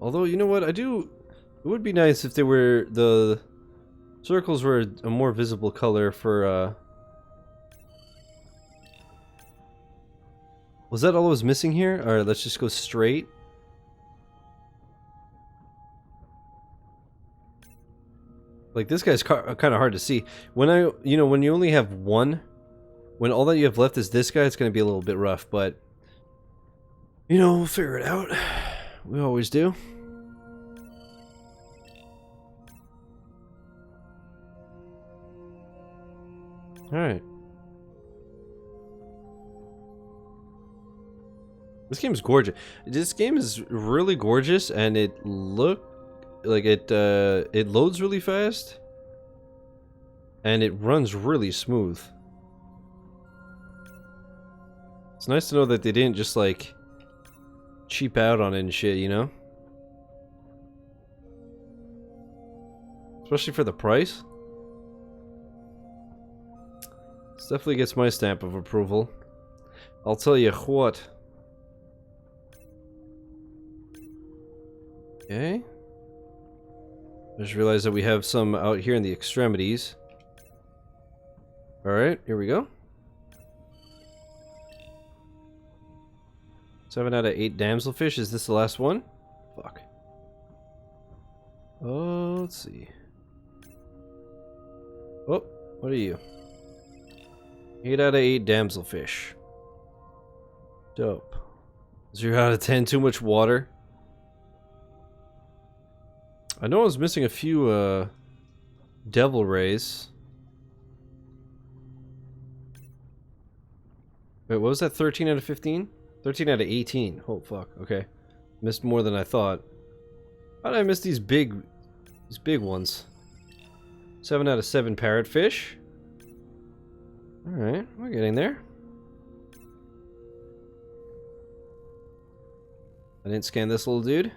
Although, you know what, it would be nice if the circles were a more visible color for, Was that all I was missing here? Alright, let's just go straight. Like, this guy's kind of hard to see. When when you only have one, when all that you have left is this guy, it's going to be a little bit rough, but, you know, we'll figure it out. We always do. Alright. This game is gorgeous. This game is really gorgeous, and it loads really fast, and it runs really smooth. It's nice to know that they didn't just like cheap out on it and shit, you know? Especially for the price. This definitely gets my stamp of approval. I'll tell you what. Okay. I just realized that we have some out here in the extremities. Alright, here we go. 7 out of 8 damselfish. Is this the last one? Fuck. Oh, let's see. Oh, what are you? 8 out of 8 damselfish. Dope. 0 out of 10, too much water. I know I was missing a few, devil rays. Wait, what was that? 13 out of 15? 13 out of 18. Oh, fuck. Okay. Missed more than I thought. How did I miss these big ones? 7 out of 7 parrotfish. Alright, we're getting there. I didn't scan this little dude.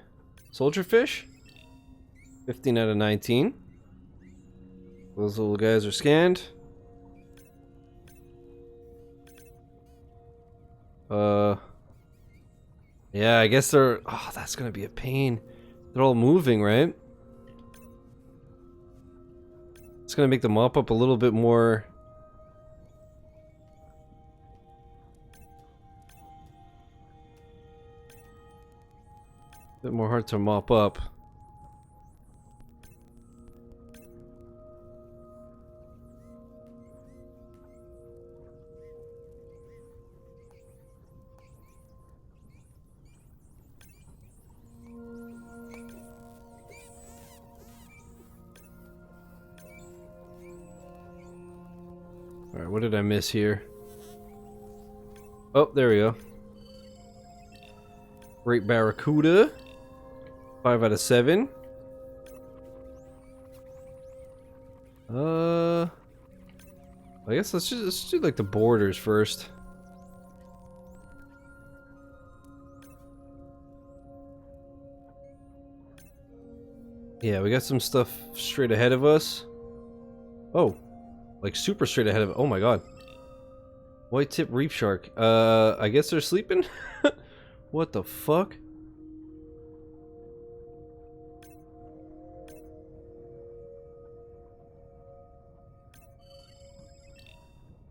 Soldierfish. 15 out of 19. Those little guys are scanned. Yeah, I guess they're... Oh, that's gonna be a pain. They're all moving, right? It's gonna make the mop up a little bit more... hard to mop up. Alright, what did I miss here? Oh, there we go. Great Barracuda. 5 out of 7. I guess let's do like the borders first. Yeah, we got some stuff straight ahead of us. Oh, like super straight ahead of... Oh my god. White tip reef shark. I guess they're sleeping? What the fuck?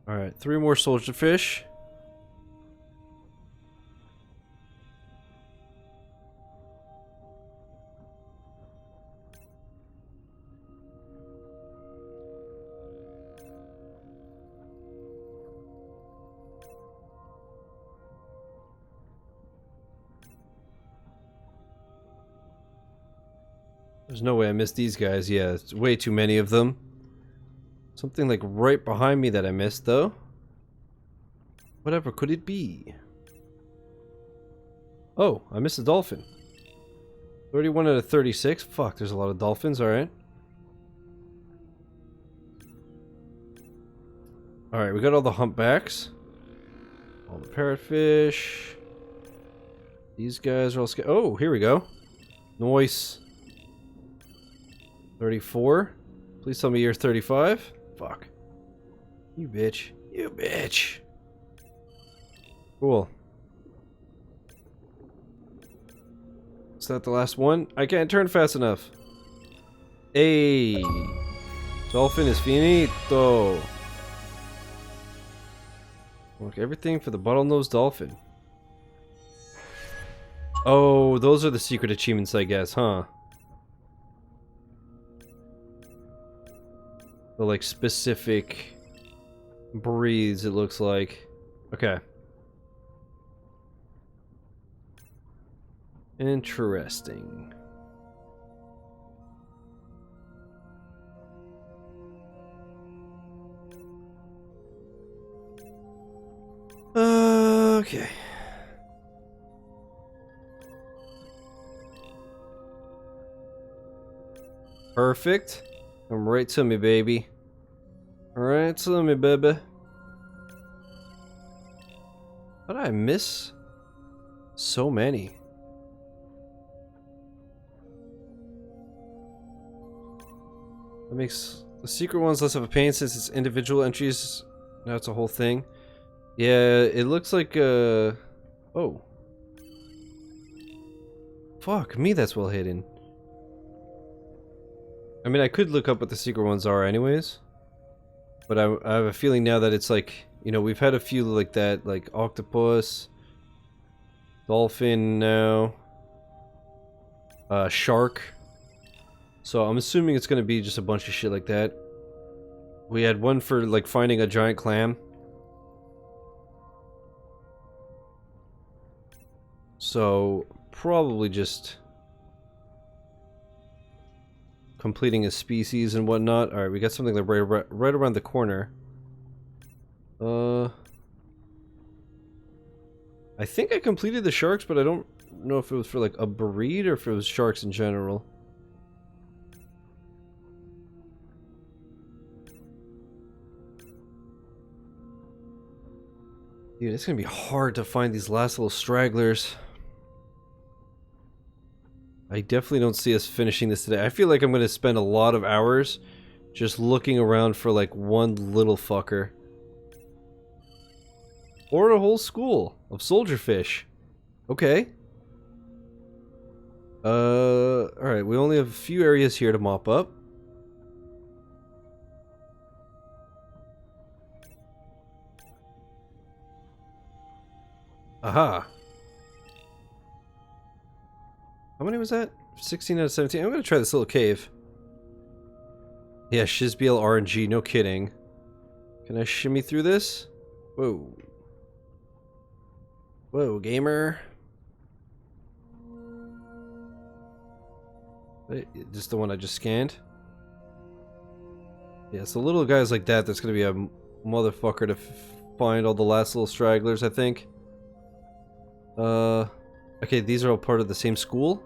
Alright, 3 more soldierfish. There's no way I missed these guys. Yeah, it's way too many of them. Something like right behind me that I missed, though. Whatever could it be? Oh, I missed a dolphin. 31 out of 36. Fuck, there's a lot of dolphins. Alright. Alright, we got all the humpbacks. All the parrotfish. These guys are all scared. Oh, here we go. Nice. 34. Please tell me you're 35. Fuck. You bitch. You bitch. Cool. Is that the last one? I can't turn fast enough. Hey. Dolphin is finito. Look, everything for the bottlenose dolphin. Oh, those are the secret achievements, I guess, huh? The, like, specific breeds, it looks like. Okay. Interesting. Okay. Perfect. Come right to me, baby. Right to me, baby. How did I miss so many? That makes the secret ones less of a pain since it's individual entries. Now it's a whole thing. Yeah, it looks like oh. Fuck me, that's well hidden. I mean, I could look up what the secret ones are anyways. But I have a feeling now that it's like, you know, we've had a few like that, like octopus, dolphin now, shark. So I'm assuming it's gonna be just a bunch of shit like that. We had one for like finding a giant clam. So probably just completing a species and whatnot. Alright, we got something like right around the corner. I think I completed the sharks, but I don't don't know if it was for like a breed or if it was sharks in general. Dude, it's gonna be hard to find these last little stragglers. I definitely don't see us finishing this today. I feel like I'm gonna spend a lot of hours just looking around for like one little fucker. Or a whole school of soldierfish. Okay. Alright, we only have a few areas here to mop up. Aha. How many was that? 16 out of 17. I'm gonna try this little cave. Yeah, Shizbiel RNG, no kidding. Can I shimmy through this? Whoa. Whoa, gamer. Wait, this is the one I just scanned? Yeah, so little guys like that, that's gonna be a motherfucker to find all the last little stragglers, I think. Okay, these are all part of the same school.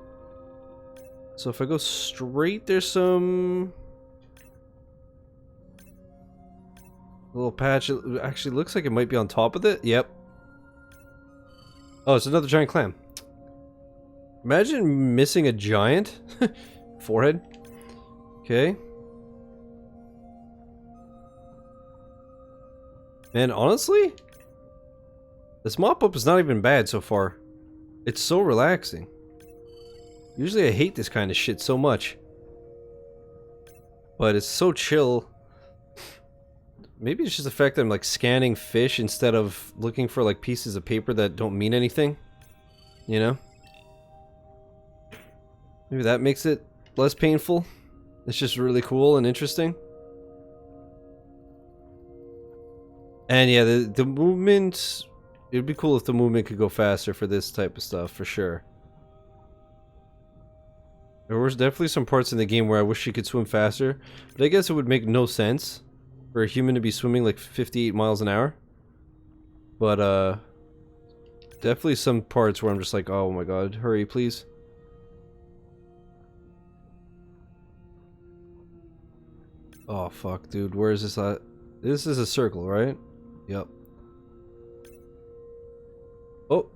So if I go straight, there's some... little patch. It actually looks like it might be on top of it. Yep. Oh, it's another giant clam. Imagine missing a giant. Forehead. Okay. Man, honestly, this mop-up is not even bad so far. It's so relaxing. Usually I hate this kind of shit so much. But it's so chill. Maybe it's just the fact that I'm like scanning fish instead of looking for like pieces of paper that don't mean anything. You know? Maybe that makes it less painful. It's just really cool and interesting. And yeah, the movement... It'd be cool if the movement could go faster for this type of stuff, for sure. There was definitely some parts in the game where I wish you could swim faster, but I guess it would make no sense for a human to be swimming like 58 miles an hour. But, definitely some parts where I'm just like, oh my god, hurry, please. Oh, fuck, dude, where is this at? This is a circle, right? Yep. Oh.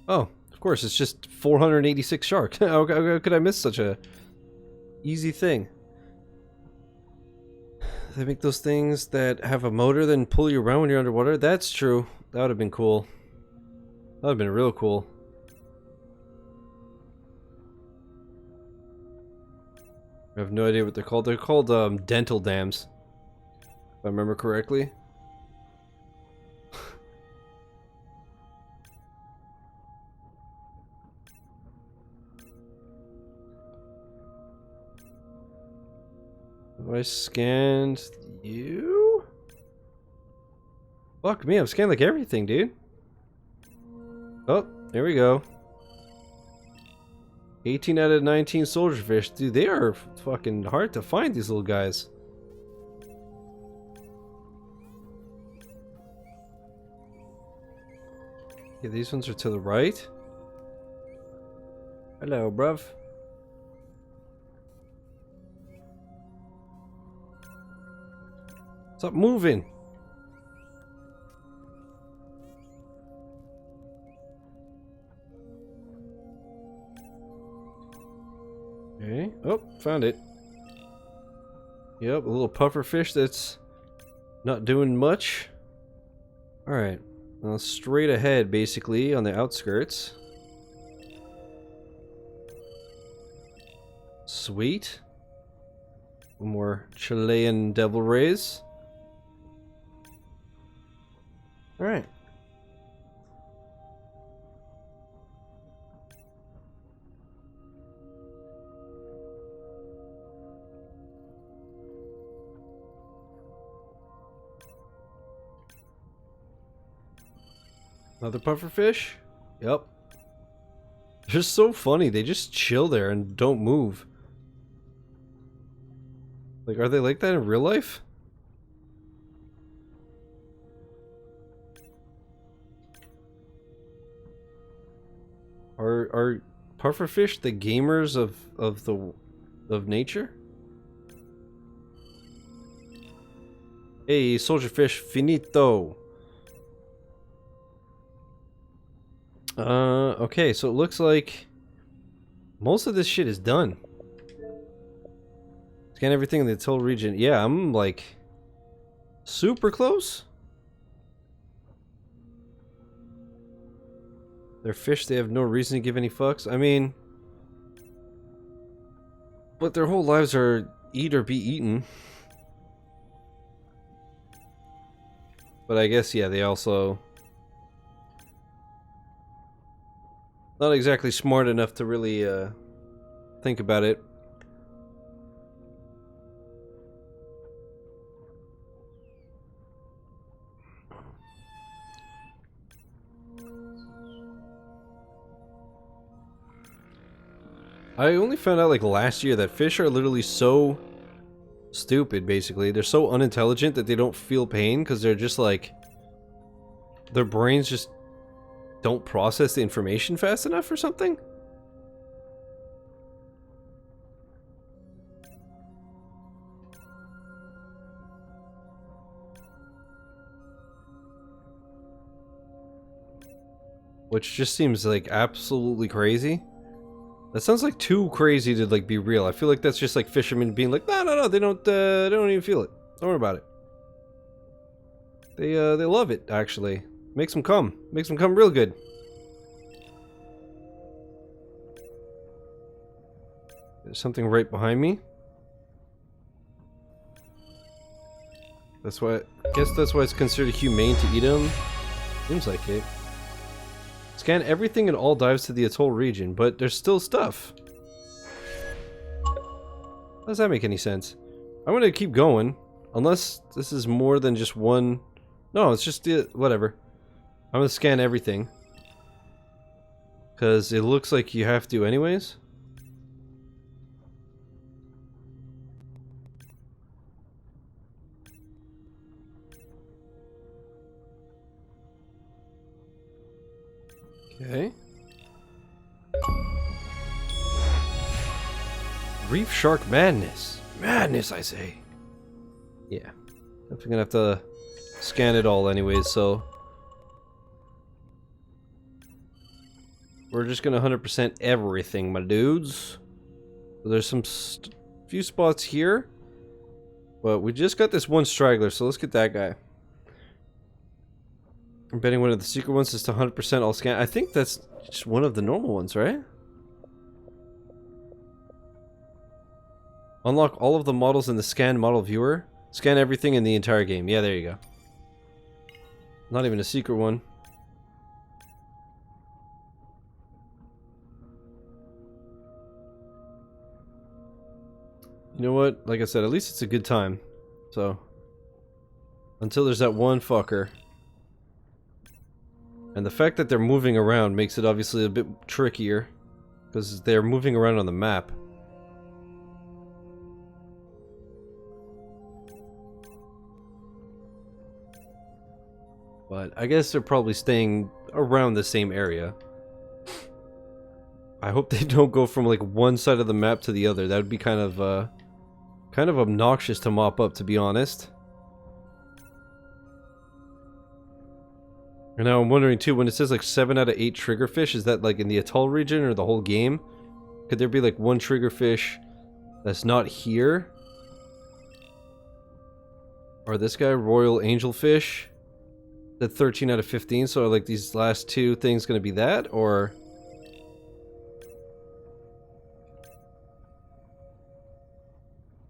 Oh, of course, it's just 486 sharks. How could I miss such a easy thing? They make those things that have a motor then pull you around when you're underwater? That's true. That would have been cool. That would have been real cool. I have no idea what they're called. They're called dental dams, if I remember correctly. Have I scanned you? Fuck me, I've scanned like everything, dude. Oh, there we go. 18 out of 19 soldierfish. Dude, they are fucking hard to find, these little guys. Yeah, these ones are to the right. Hello, bruv. Stop moving. Okay. Oh, found it. Yep, a little puffer fish that's not doing much. Alright. Now straight ahead, basically, on the outskirts. Sweet. One more Chilean devil rays. Alright. Another pufferfish? Yep. They're so funny. They just chill there and don't move. Like, are they like that in real life? Are pufferfish the gamers of nature? Hey, soldierfish, finito. Okay, so it looks like most of this shit is done. Scan everything in the atoll region. Yeah, I'm like super close. They're fish, they have no reason to give any fucks. I mean, but their whole lives are eat or be eaten. But I guess, yeah, they also not exactly smart enough to really think about it. I only found out like last year that fish are literally so stupid, basically. They're so unintelligent that they don't feel pain because they're just like, their brains just don't process the information fast enough or something. Which just seems like absolutely crazy. That sounds like too crazy to like be real. I feel like that's just like fishermen being like, no, they don't even feel it. Don't worry about it. They love it actually. Makes them come real good. There's something right behind me. That's why, I guess that's why it's considered humane to eat them. Seems like it. Scan everything and all dives to the atoll region, but there's still stuff. How does that make any sense? I'm gonna keep going, unless this is more than just one. No, it's just whatever. I'm gonna scan everything, because it looks like you have to anyways. Okay. Reef shark madness. Madness, I say. Yeah. Definitely gonna have to scan it all anyways, so we're just gonna 100% everything, my dudes. So there's some few spots here, but we just got this one straggler, so let's get that guy. I'm betting one of the secret ones is to 100% all scan. I think that's just one of the normal ones, right? Unlock all of the models in the scan model viewer. Scan everything in the entire game. Yeah, there you go. Not even a secret one. You know what? Like I said, at least it's a good time. So, until there's that one fucker. And the fact that they're moving around makes it obviously a bit trickier, because they're moving around on the map. But I guess they're probably staying around the same area. I hope they don't go from like one side of the map to the other. That would be kind of obnoxious to mop up, to be honest. And now I'm wondering too, when it says like 7 out of 8 triggerfish, is that like in the atoll region or the whole game? Could there be like one triggerfish that's not here? Or this guy, royal angelfish? That 13 out of 15, so are like these last two things gonna be that, or?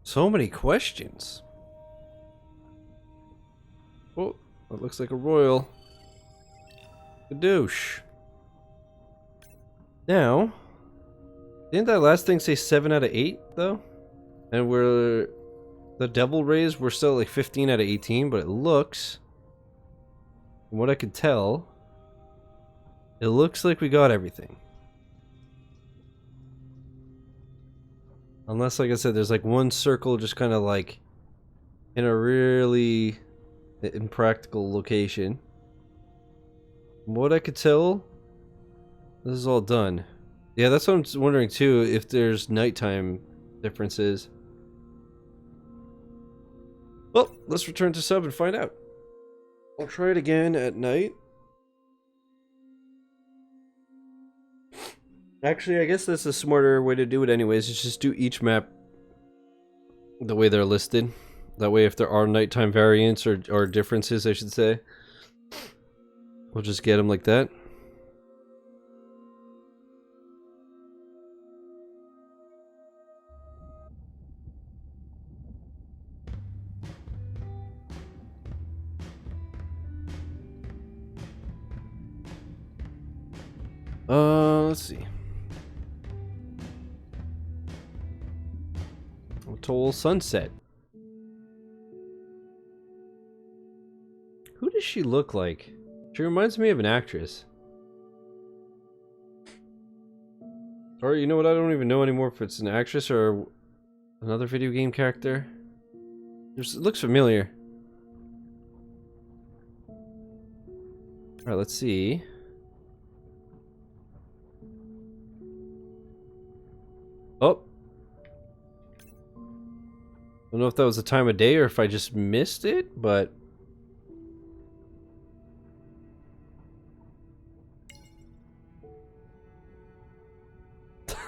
So many questions. Oh, that looks like a royal. Douche. Now, didn't that last thing say 7 out of 8 though? And we're the devil rays were still like 15 out of 18, but it looks, from what I could tell, it looks like we got everything. Unless, like I said, there's like one circle just kind of like in a really impractical location. From what I could tell, This is all done. Yeah, that's what I'm wondering too, if there's nighttime differences. Well, let's return to sub and find out. I'll try it again at night. Actually, I guess that's a smarter way to do it anyways, is just do each map the way they're listed. That way if there are nighttime variants or differences, I should say, we'll just get them like that. Let's see. Atoll Sunset. Who does she look like? She reminds me of an actress. Or you know what? I don't even know anymore if it's an actress or another video game character. It looks familiar. Alright, let's see. Oh. I don't know if that was the time of day or if I just missed it, but...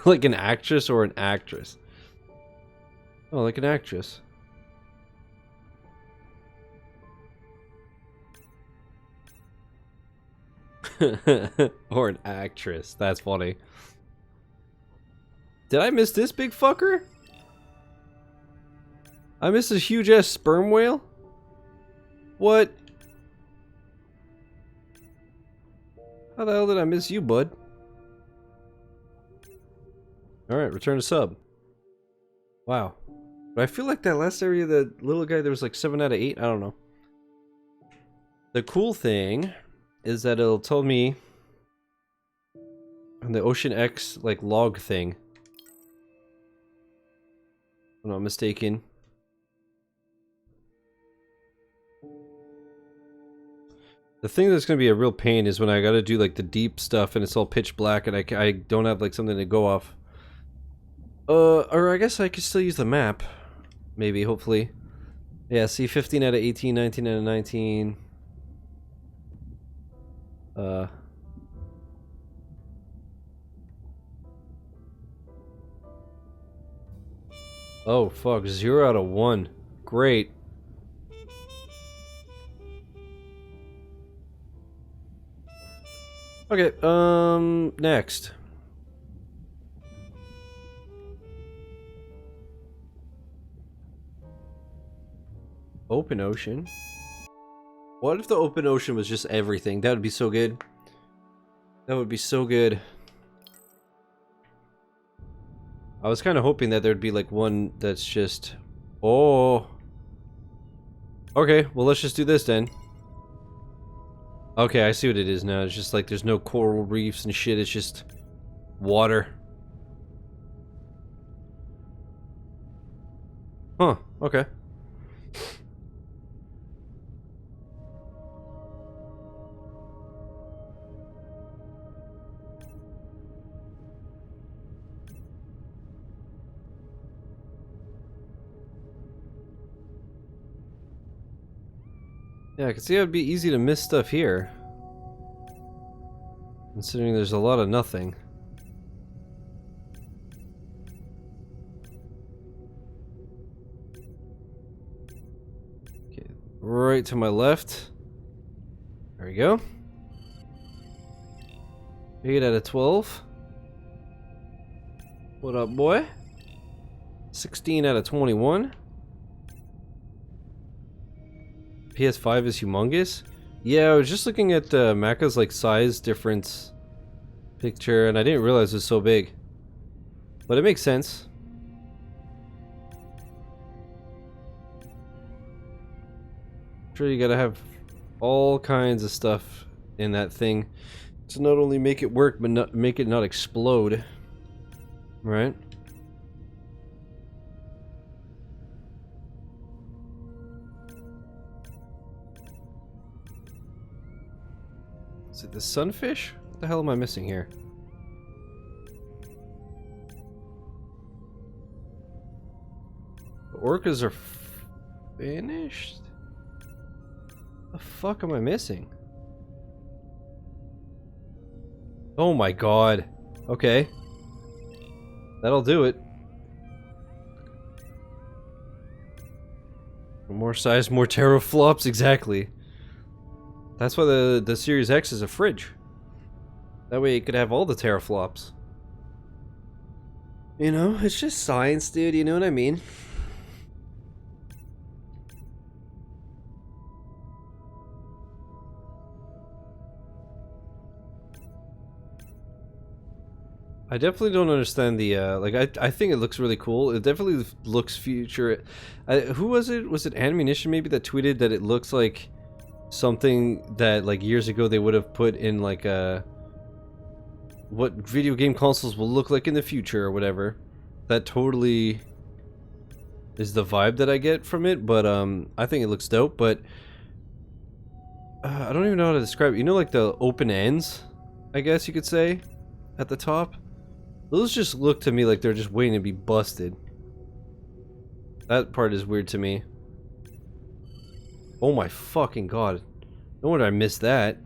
like an actress or an actress? Oh, like an actress. Or an actress. That's funny. Did I miss this big fucker? I missed a huge ass sperm whale? What? How the hell did I miss you, bud? Alright, return to sub. Wow. But I feel like that last area, the little guy, there was like 7 out of 8. I don't know. The cool thing is that it'll tell me on the OCEANX like log thing. If I'm not mistaken. The thing that's going to be a real pain is when I got to do like the deep stuff and it's all pitch black and I don't have like something to go off. Or I guess I could still use the map. Maybe, hopefully. Yeah, see, 15 out of 18, 19 out of 19. Oh, fuck. 0 out of 1. Great. Okay, next. Open ocean. What if the open ocean was just everything? That would be so good. That would be so good. I was kind of hoping that there'd be like one that's just... Oh. Okay, well let's just do this then. Okay, I see what it is now. It's just like there's no coral reefs and shit. It's just water. Huh, okay. Yeah, I can see how it'd be easy to miss stuff here. Considering there's a lot of nothing. Okay, right to my left. There we go. 8 out of 12. What up, boy? 16 out of 21. PS5 is humongous? Yeah, I was just looking at Macca's like size difference picture and I didn't realize it was so big. But it makes sense. Sure, you gotta have all kinds of stuff in that thing to not only make it work but not make it not explode. Right? Is it the sunfish? What the hell am I missing here? orcas are finished? The fuck am I missing? Oh my god. Okay. That'll do it. More size, more teraflops, exactly. That's why the Series X is a fridge. That way it could have all the teraflops. You know, it's just science, dude, you know what I mean? I definitely don't understand the, like, I think it looks really cool. It definitely looks future. Who was it? Was it Ammunition maybe that tweeted that it looks like something that, like, years ago they would have put in, like, what video game consoles will look like in the future or whatever. That totally is the vibe that I get from it, but, I think it looks dope, but I don't even know how to describe it. You know, like, the open ends, I guess you could say, at the top? Those just look to me like they're just waiting to be busted. That part is weird to me. Oh my fucking god. No wonder I missed that.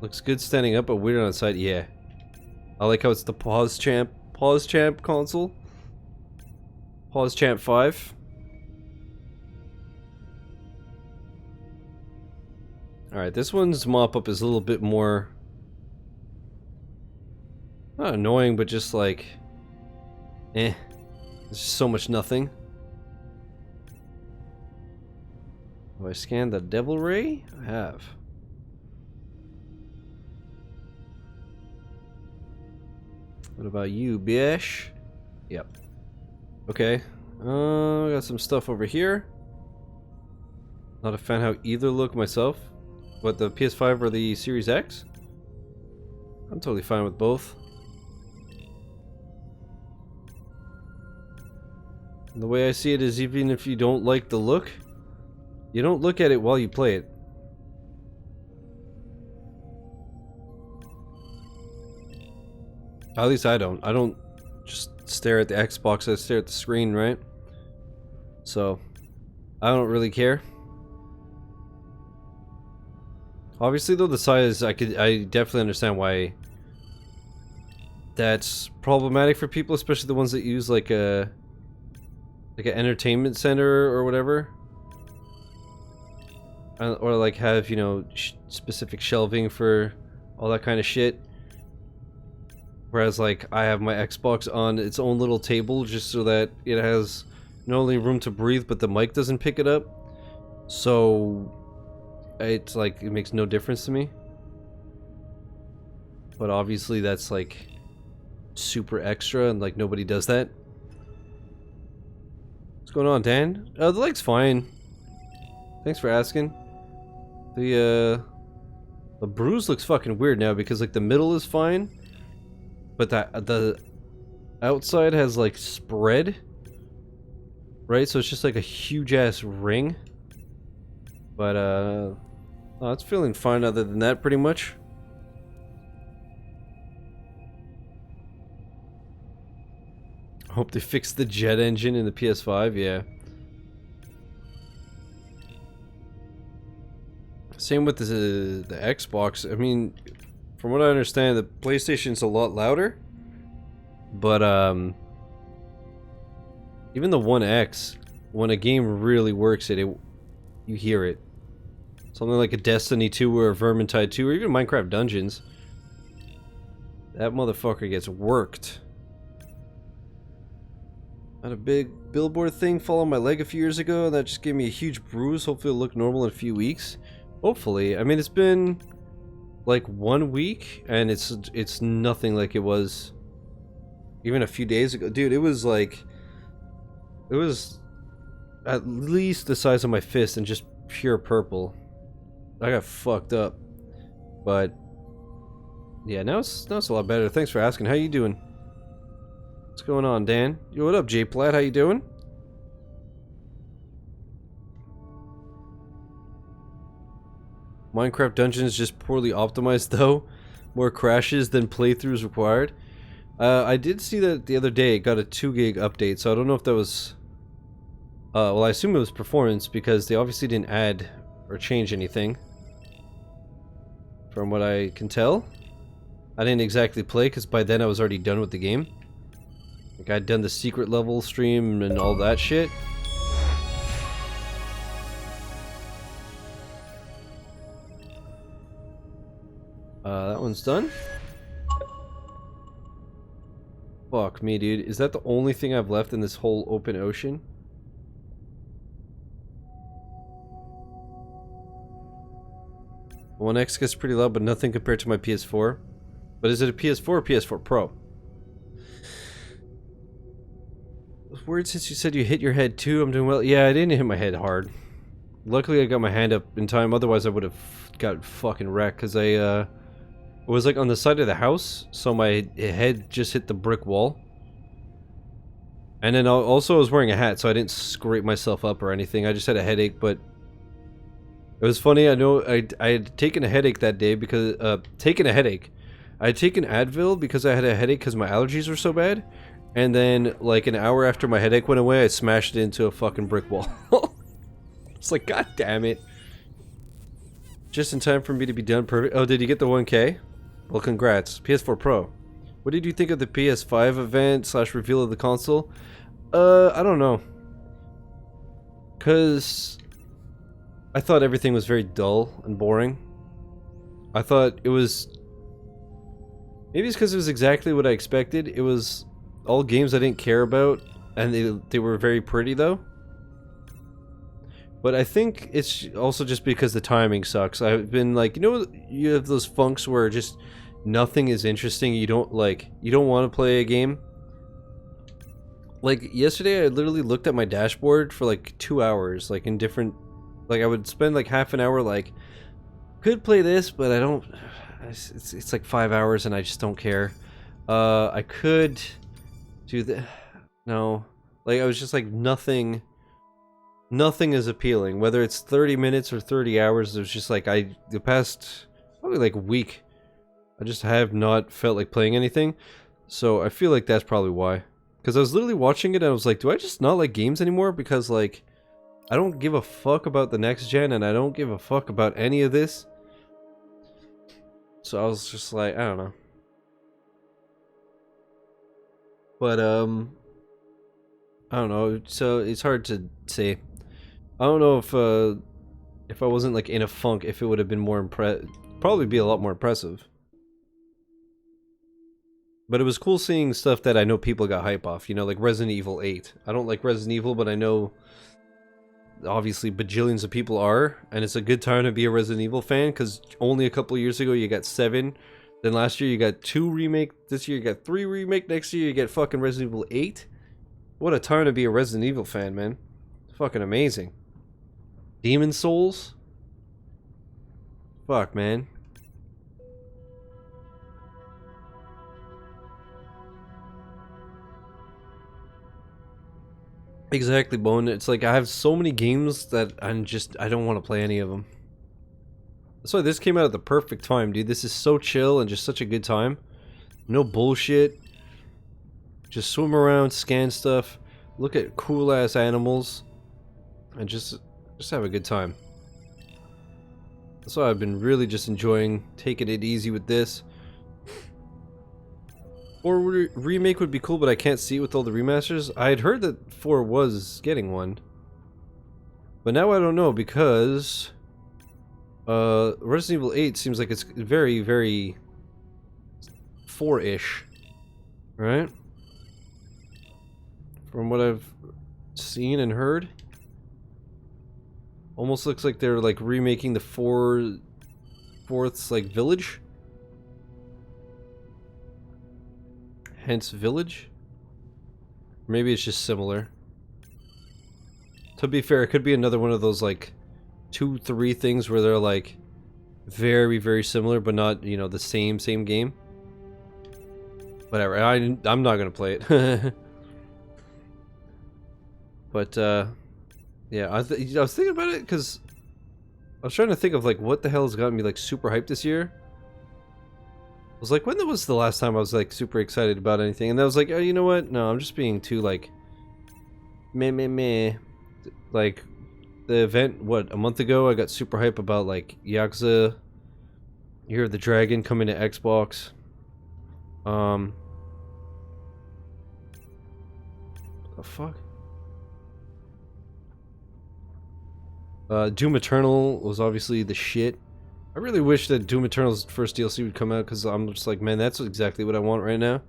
Looks good standing up, but weird on the side. Yeah. I like how it's the Pause Champ console. Pause Champ 5. Alright, this one's mop-up is a little bit more... not annoying, but just like... eh. There's just so much nothing. Have I scanned the Devil Ray? I have. What about you, bish? Yep. Okay. I got some stuff over here. Not a fan how either look myself. What, the PS5 or the Series X? I'm totally fine with both. And the way I see it is, even if you don't like the look, you don't look at it while you play it. At least I don't. I don't just stare at the Xbox, I stare at the screen, right? So, I don't really care. Obviously though, the size, I definitely understand why that's problematic for people, especially the ones that use like an entertainment center or whatever. Or like have, you know, specific shelving for all that kind of shit. Whereas like I have my Xbox on its own little table just so that it has not only room to breathe but the mic doesn't pick it up. So it's like it makes no difference to me. But obviously that's like super extra and like nobody does that. What's going on, Dan? The leg's fine. Thanks for asking. The bruise looks fucking weird now because like the middle is fine. But the outside has like spread, right? So it's just like a huge ass ring. But oh, it's feeling fine other than that, pretty much. Hope they fix the jet engine in the PS5. Yeah. Same with the Xbox. I mean, from what I understand, the PlayStation's a lot louder, but even the One X, when a game really works you hear it. Something like a Destiny 2 or a Vermintide 2 or even Minecraft Dungeons. That motherfucker gets worked. I had a big billboard thing fall on my leg a few years ago, and that just gave me a huge bruise. Hopefully it'll look normal in a few weeks. Hopefully. I mean, it's been like 1 week, and it's nothing like it was even a few days ago. Dude, it was at least the size of my fist and just pure purple. I got fucked up. But yeah, now it's a lot better. Thanks for asking. How you doing? What's going on, Dan? Yo, what up, J Platt? How you doing? Minecraft Dungeons just poorly optimized though. More crashes than playthroughs required. I did see that the other day it got a 2 gig update, so I don't know if that was... well, I assume it was performance because they obviously didn't add or change anything. From what I can tell. I didn't exactly play because by then I was already done with the game. Like I'd done the secret level stream and all that shit. That one's done. Fuck me, dude. Is that the only thing I've left in this whole open ocean? OCEANX gets pretty loud, but nothing compared to my PS4. But is it a PS4 or PS4 Pro? Weird since you said you hit your head too. I'm doing well. Yeah, I didn't hit my head hard. Luckily, I got my hand up in time. Otherwise, I would have got fucking wrecked because I was like on the side of the house, so my head just hit the brick wall. And then also I was wearing a hat, so I didn't scrape myself up or anything. I just had a headache, but it was funny. I know I had taken a headache that day because I had taken Advil because I had a headache because my allergies were so bad. And then, like, an hour after my headache went away, I smashed it into a fucking brick wall. It's like, god damn it. Just in time for me to be done perfect. Oh, did you get the 1K? Well, congrats. PS4 Pro. What did you think of the PS5 event / reveal of the console? I don't know. Because I thought everything was very dull and boring. I thought it was... Maybe it's because it was exactly what I expected. It was all games I didn't care about, and they were very pretty though. But I think it's also just because the timing sucks. I've been like, you know, you have those funks where just nothing is interesting. You don't want to play a game. Like yesterday, I literally looked at my dashboard for like 2 hours, like in different, like I would spend like half an hour, like could play this, but I don't. It's like 5 hours, and I just don't care. I could do that. No, like I was just like nothing is appealing. Whether it's 30 minutes or 30 hours, it was just like the past probably like week, I just have not felt like playing anything. So I feel like that's probably why. Because I was literally watching it and I was like, do I just not like games anymore? Because like, I don't give a fuck about the next gen and I don't give a fuck about any of this. So I was just like, I don't know. But I don't know. So it's hard to say. I don't know if I wasn't like in a funk, if it would have been more probably be a lot more impressive. But it was cool seeing stuff that I know people got hype off, you know, like Resident Evil 8. I don't like Resident Evil, but I know obviously bajillions of people are, and it's a good time to be a Resident Evil fan because only a couple of years ago you got 7. Then last year you got 2 remake. This year you got 3 remake. Next year you get fucking Resident Evil 8. What a time to be a Resident Evil fan, man. It's fucking amazing. Demon Souls? Fuck, man. Exactly, Bone. It's like I have so many games that I don't want to play any of them. That's why this came out at the perfect time, dude. This is so chill and just such a good time. No bullshit. Just swim around, scan stuff, look at cool ass animals, and just have a good time. That's why I've been really just enjoying taking it easy with this. Or remake would be cool, but I can't see it with all the remasters. I had heard that 4 was getting one, but now I don't know because Resident Evil 8 seems like it's very, very 4-ish, right? From what I've seen and heard, almost looks like they're like remaking the 4/4 like village. Hence village. Maybe it's just similar. To be fair, it could be another one of those like 2-3 things where they're like very, very similar, but not, you know, the same game. Whatever. I'm not gonna play it. But yeah, I was thinking about it because I was trying to think of like what the hell has gotten me like super hyped this year. was like, when was the last time I was like super excited about anything? And I was like, oh, you know what? No, I'm just being too like meh. Like the event, what, a month ago, I got super hype about like Yakuza, Year of the Dragon coming to Xbox. The fuck? Doom Eternal was obviously the shit. I really wish that Doom Eternal's first DLC would come out, because I'm just like, man, that's exactly what I want right now.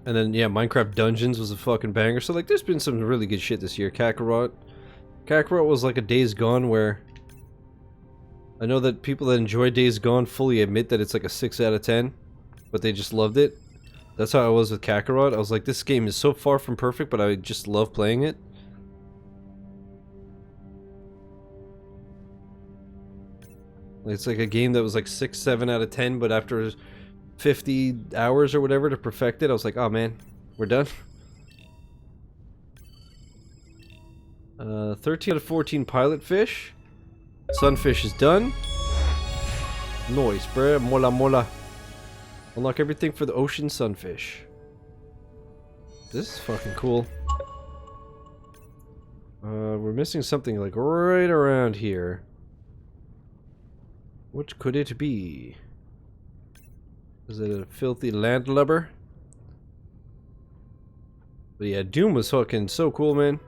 And then, yeah, Minecraft Dungeons was a fucking banger. So, like, there's been some really good shit this year. Kakarot was like a Days Gone where... I know that people that enjoy Days Gone fully admit that it's like a 6 out of 10. But they just loved it. That's how I was with Kakarot. I was like, this game is so far from perfect, but I just love playing it. It's like a game that was like 6, 7 out of 10, but after 50 hours or whatever to perfect it, I was like, oh man, we're done. 13 out of 14 pilot fish. Sunfish is done. Nice, bruh. Mola mola. Unlock everything for the ocean sunfish. This is fucking cool. We're missing something like right around here. What could it be? Is it a filthy landlubber? But yeah, Doom was fucking so cool, man.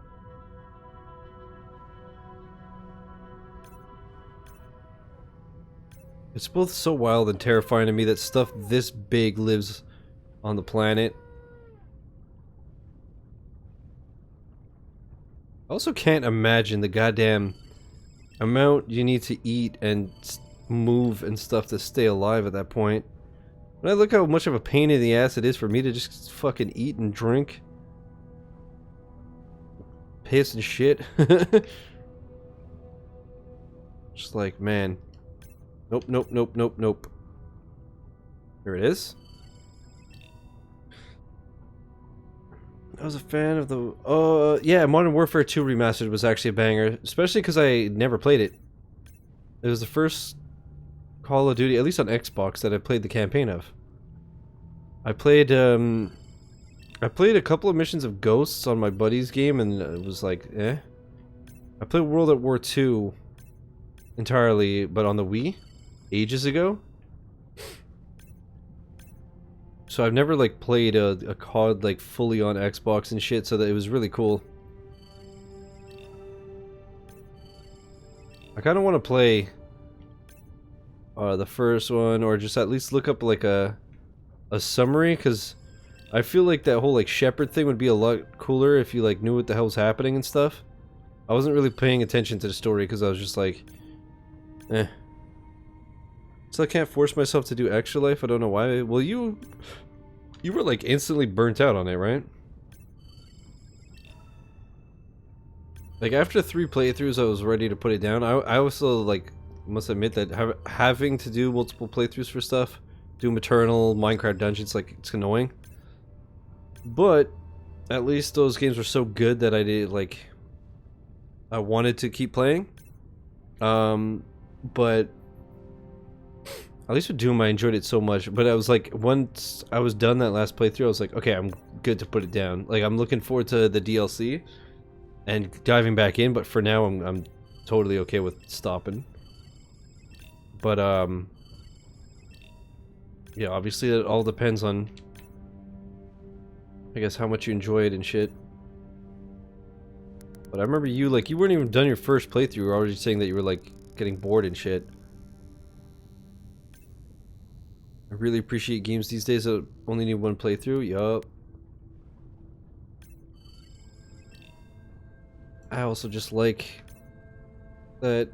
It's both so wild and terrifying to me that stuff this big lives on the planet. I also can't imagine the goddamn amount you need to eat and move and stuff to stay alive at that point. When I look how much of a pain in the ass it is for me to just fucking eat and drink. Piss and shit. Just like, man. Nope, nope, nope, nope, nope. Here it is. I was a fan of the... yeah, Modern Warfare 2 Remastered was actually a banger. Especially because I never played it. It was the first Call of Duty, at least on Xbox, that I played the campaign of. I played a couple of missions of Ghosts on my buddy's game, and it was like, eh. I played World at War 2 entirely, but on the Wii, ages ago. So I've never like played a COD like fully on Xbox and shit, so that it was really cool. I kind of want to play the first one, or just at least look up like a summary, because I feel like that whole like Shepherd thing would be a lot cooler if you like knew what the hell was happening and stuff. I wasn't really paying attention to the story because I was just like, eh. So I can't force myself to do Extra Life. I don't know why. Well, you were like instantly burnt out on it, right? Like after 3 playthroughs, I was ready to put it down. I also like must admit that having to do multiple playthroughs for stuff, Doom Eternal, Minecraft Dungeons, like it's annoying. But at least those games were so good that I wanted to keep playing. But at least with Doom, I enjoyed it so much. But I was like, once I was done that last playthrough, I was like, okay, I'm good to put it down. Like, I'm looking forward to the DLC and diving back in. But for now, I'm totally okay with stopping. But yeah, obviously it all depends on, I guess, how much you enjoy it and shit. But I remember you weren't even done your first playthrough. You were already saying that you were like getting bored and shit. I really appreciate games these days that only need 1 playthrough. Yup. I also just like that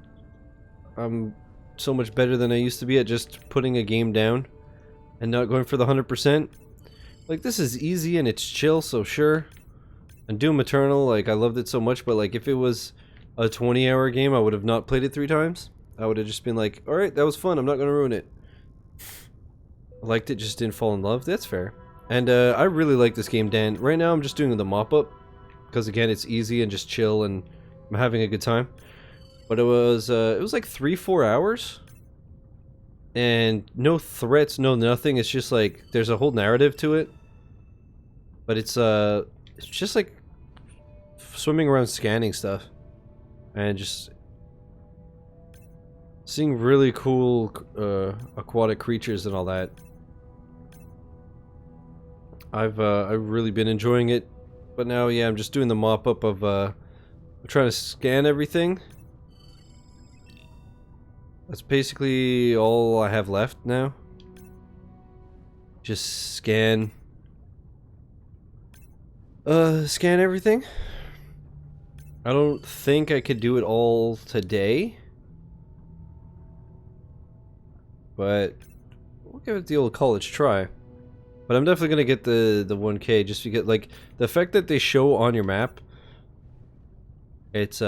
I'm so much better than I used to be at just putting a game down and not going for the 100%. Like, this is easy and it's chill, so sure. And Doom Eternal, like, I loved it so much, but like, if it was a 20-hour game, I would have not played it 3 times. I would have just been like, alright, that was fun, I'm not gonna ruin it. I liked it, just didn't fall in love. That's fair. And I really like this game, Dan. Right now I'm just doing the mop-up, because again, it's easy and just chill, and I'm having a good time. But it was like 3-4 hours And no threats, no nothing. It's just like there's a whole narrative to it. But it's just like swimming around scanning stuff and just seeing really cool aquatic creatures and all that. I've really been enjoying it. But now, yeah, I'm just doing the mop up of I'm trying to scan everything. That's basically all I have left now. Just scan everything. I don't think I could do it all today, but we'll give it the old college try. But I'm definitely gonna get the 1K just to get, like, the fact that they show on your map. It's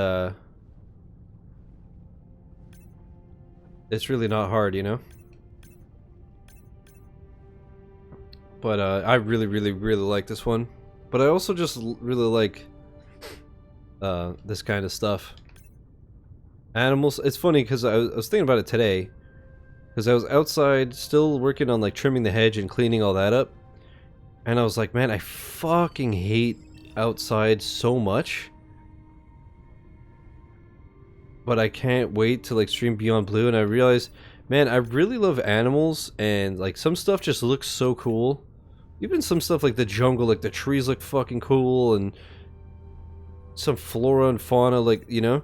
really not hard, you know. But I really like this one. But I also just really like this kind of stuff. Animals. It's funny because I was thinking about it today. Because I was outside still working on like trimming the hedge and cleaning all that up. And I was like, man, I fucking hate outside so much. But I can't wait to like stream Beyond Blue, and I realized, man, I really love animals, and like some stuff just looks so cool. Even some stuff like the jungle, like the trees look fucking cool, and some flora and fauna, like, you know.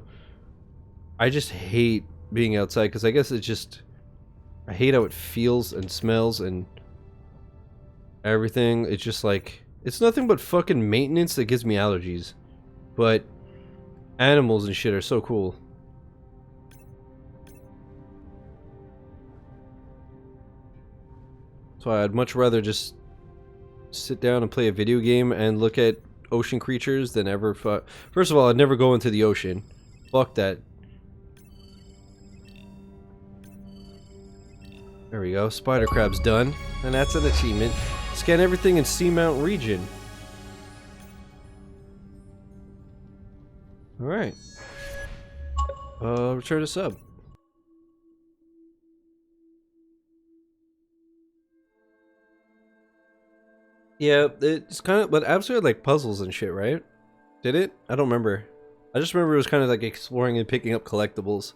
I just hate being outside because I guess it's just, I hate how it feels and smells and everything. It's just like, it's nothing but fucking maintenance that gives me allergies. But animals and shit are so cool. So I'd much rather just sit down and play a video game and look at ocean creatures than ever. First of all, I'd never go into the ocean. Fuck that. There we go. Spider crab's done. And that's an achievement. Scan everything in Seamount region. Alright. Return to sub. Yeah, it's kind of, but absolutely like puzzles and shit, right? Did it? I don't remember. I just remember it was kind of like exploring and picking up collectibles.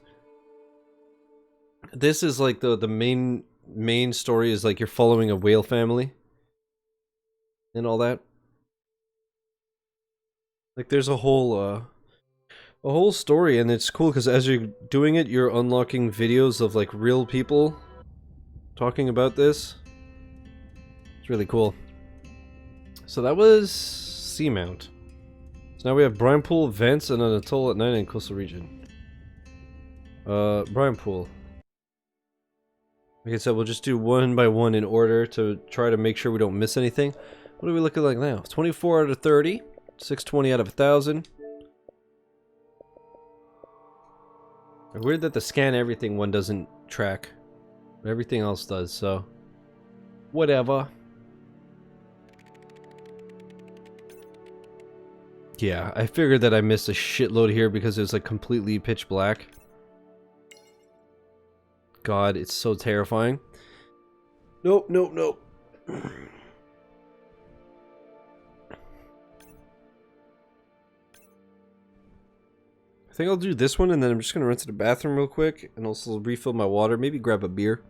This is like the main story is like you're following a whale family and all that. Like there's a whole story, and it's cool because as you're doing it, you're unlocking videos of like real people talking about this. It's really cool. So that was Seamount. So now we have Brine Pool, Vents, and an atoll at night in coastal region. Brine Pool. Like I said, we'll just do one by one in order to try to make sure we don't miss anything. What are we looking like now? 24 out of 30. 620 out of 1,000. Weird that the scan everything one doesn't track. But everything else does, so. Whatever. Yeah, I figured that I missed a shitload here because it was like completely pitch black. God, it's so terrifying. Nope, nope, nope. I think I'll do this one, and then I'm just gonna run to the bathroom real quick and also refill my water, maybe grab a beer.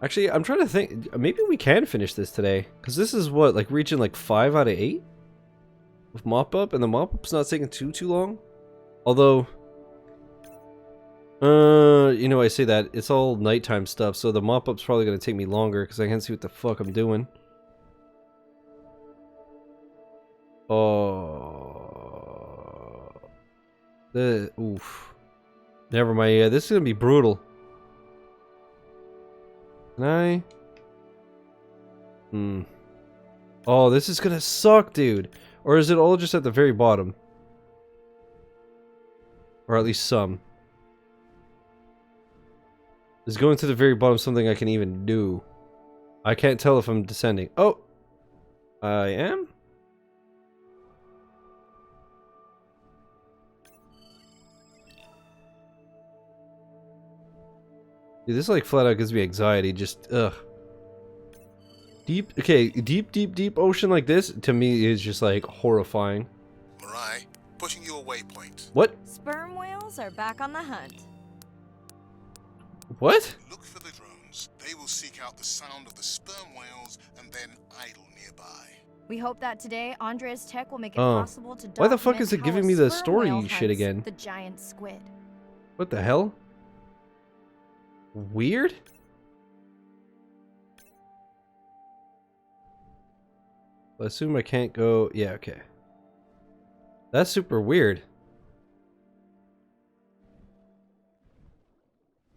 Actually, I'm trying to think, maybe we can finish this today, because this is what, like reaching like 5 out of 8? With mop up, and the mop up's not taking too long. Although, you know, I say that it's all nighttime stuff, so the mop up's probably gonna take me longer because I can't see what the fuck I'm doing. Oh, oof. Never mind. Yeah, this is gonna be brutal. Can I? Oh, this is gonna suck, dude. Or is it all just at the very bottom? Or at least some. Is going to the very bottom something I can even do? I can't tell if I'm descending. Oh! I am? Dude, this like flat out gives me anxiety. Just ugh. Deep ocean like this to me is just like horrifying. Mirai, pushing you a waypoint. What? Sperm whales are back on the hunt. What? Look for the drones. They will seek out the sound of the sperm whales and then idle nearby. We hope that today Andrea's tech will make it Oh. possible to Why the fuck document is it how giving a me the sperm story whale shit hunts again? The giant squid. What the hell? Weird? I assume I can't go... Yeah, okay. That's super weird.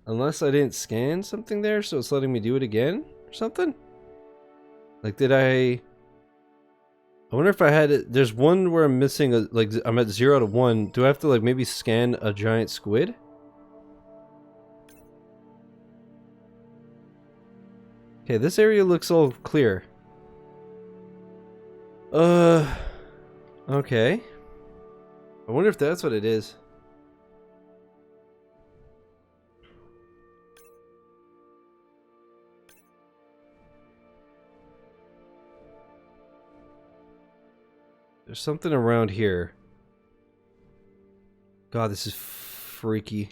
Unless I didn't scan something there, so it's letting me do it again or something? Like, did I wonder if I had it... There's one where I'm missing, like, I'm at 0 to 1. Do I have to, like, maybe scan a giant squid? Okay, this area looks all clear. Okay. I wonder if that's what it is. There's something around here. God, this is freaky.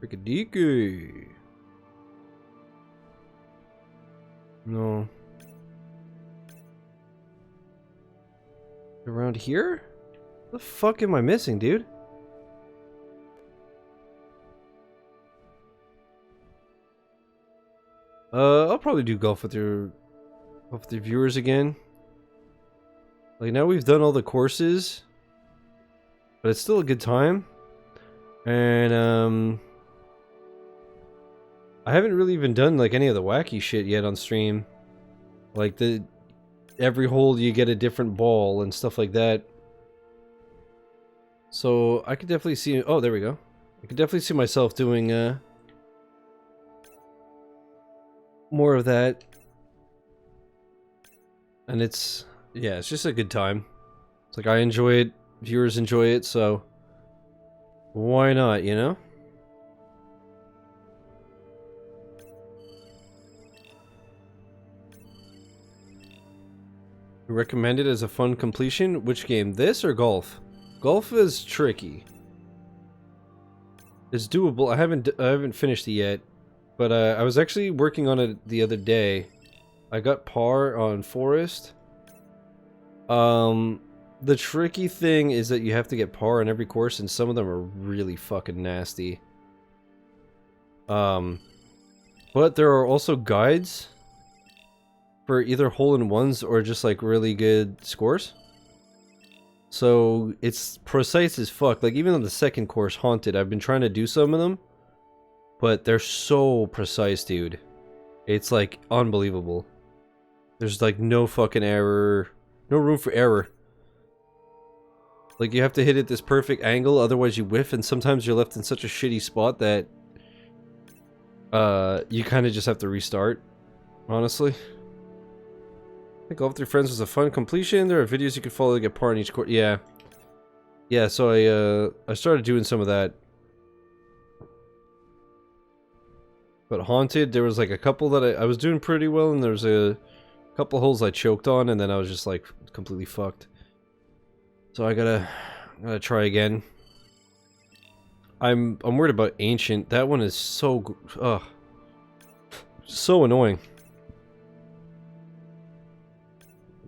Freakadeaky. No. Around here? What the fuck am I missing, dude? I'll probably do golf with your viewers again. Like, now we've done all the courses, but it's still a good time. And I haven't really even done like any of the wacky shit yet on stream. Like every hole you get a different ball and stuff like that. So I could definitely see... Oh, there we go. I could definitely see myself doing more of that. And it's... Yeah, it's just a good time. It's like I enjoy it, viewers enjoy it, so why not, you know? Recommended as a fun completion? Which game? This or golf? Golf is tricky. It's doable. I haven't finished it yet, but I was actually working on it the other day. I got par on Forest. The tricky thing is that you have to get par on every course, and some of them are really fucking nasty. But there are also guides for either hole-in-ones or just like really good scores. So it's precise as fuck. Like even on the second course, Haunted, I've been trying to do some of them, but they're so precise, dude. It's like unbelievable. There's like no fucking error, no room for error. Like you have to hit it this perfect angle, otherwise you whiff, and sometimes you're left in such a shitty spot that you kind of just have to restart, honestly. I think Golf with Your Friends was a fun completion. There are videos you can follow to get par in each course. Yeah. Yeah, so I started doing some of that. But Haunted, there was like a couple that I was doing pretty well, and there was a couple holes I choked on, and then I was just like completely fucked. So I gotta try again. I'm worried about Ancient. That one is so so annoying.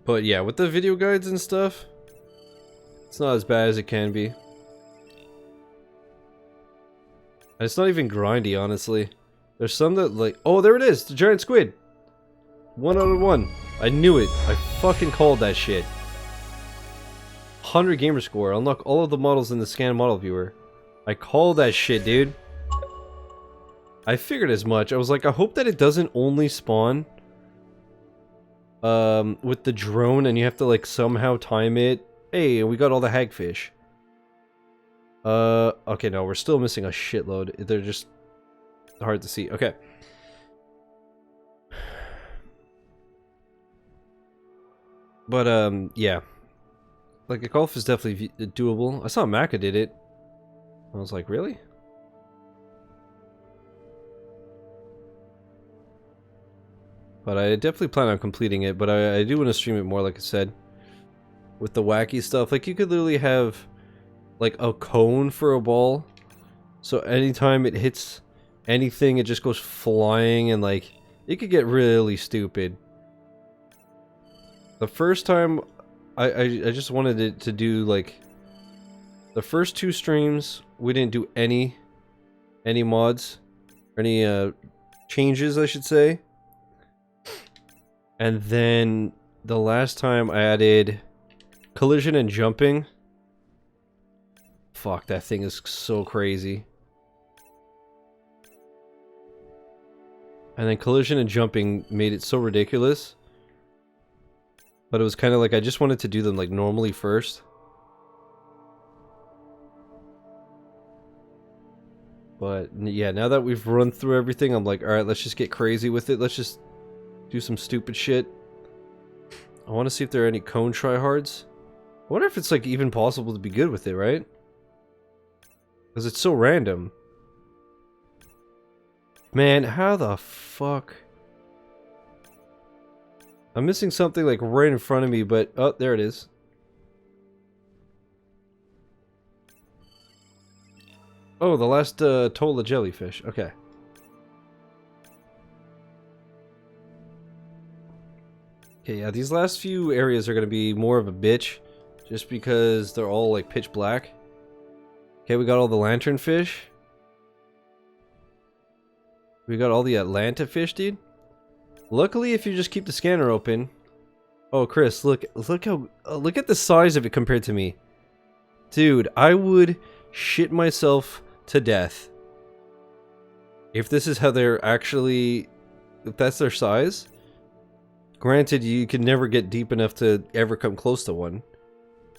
But yeah, with the video guides and stuff, it's not as bad as it can be. And it's not even grindy, honestly. There's some that like... Oh, there it is! The giant squid! 1 out of 1. I knew it. I fucking called that shit. 100 gamer score. Unlock all of the models in the scan model viewer. I called that shit, dude. I figured as much. I was like, I hope that it doesn't only spawn with the drone and you have to like somehow time it. Hey, we got all the hagfish. Okay, no, we're still missing a shitload. They're just hard to see. Okay. But yeah. Like a golf is definitely doable. I saw Maka did it. I was like, really? But I definitely plan on completing it, but I do want to stream it more, like I said. With the wacky stuff. Like, you could literally have, like, a cone for a ball. So anytime it hits anything, it just goes flying, and, like, it could get really stupid. The first time, I just wanted it to do, like, the first 2 streams, we didn't do any mods, or any, changes, I should say. And then, the last time I added collision and jumping. Fuck, that thing is so crazy. And then collision and jumping made it so ridiculous. But it was kind of like I just wanted to do them like normally first. But yeah, now that we've run through everything, I'm like, alright, let's just get crazy with it. Let's just do some stupid shit. I want to see if there are any cone tryhards. I wonder if it's like even possible to be good with it, right? Because it's so random. Man, how the fuck? I'm missing something like right in front of me, but oh, there it is. Oh, the last Tola jellyfish. Okay. Okay, yeah, these last few areas are going to be more of a bitch. Just because they're all like pitch black. Okay, we got all the lantern fish. We got all the Atlanta fish, dude. Luckily, if you just keep the scanner open. Oh, Chris, look how look at the size of it compared to me. Dude, I would shit myself to death if this is how they're actually, if that's their size. Granted, you can never get deep enough to ever come close to one.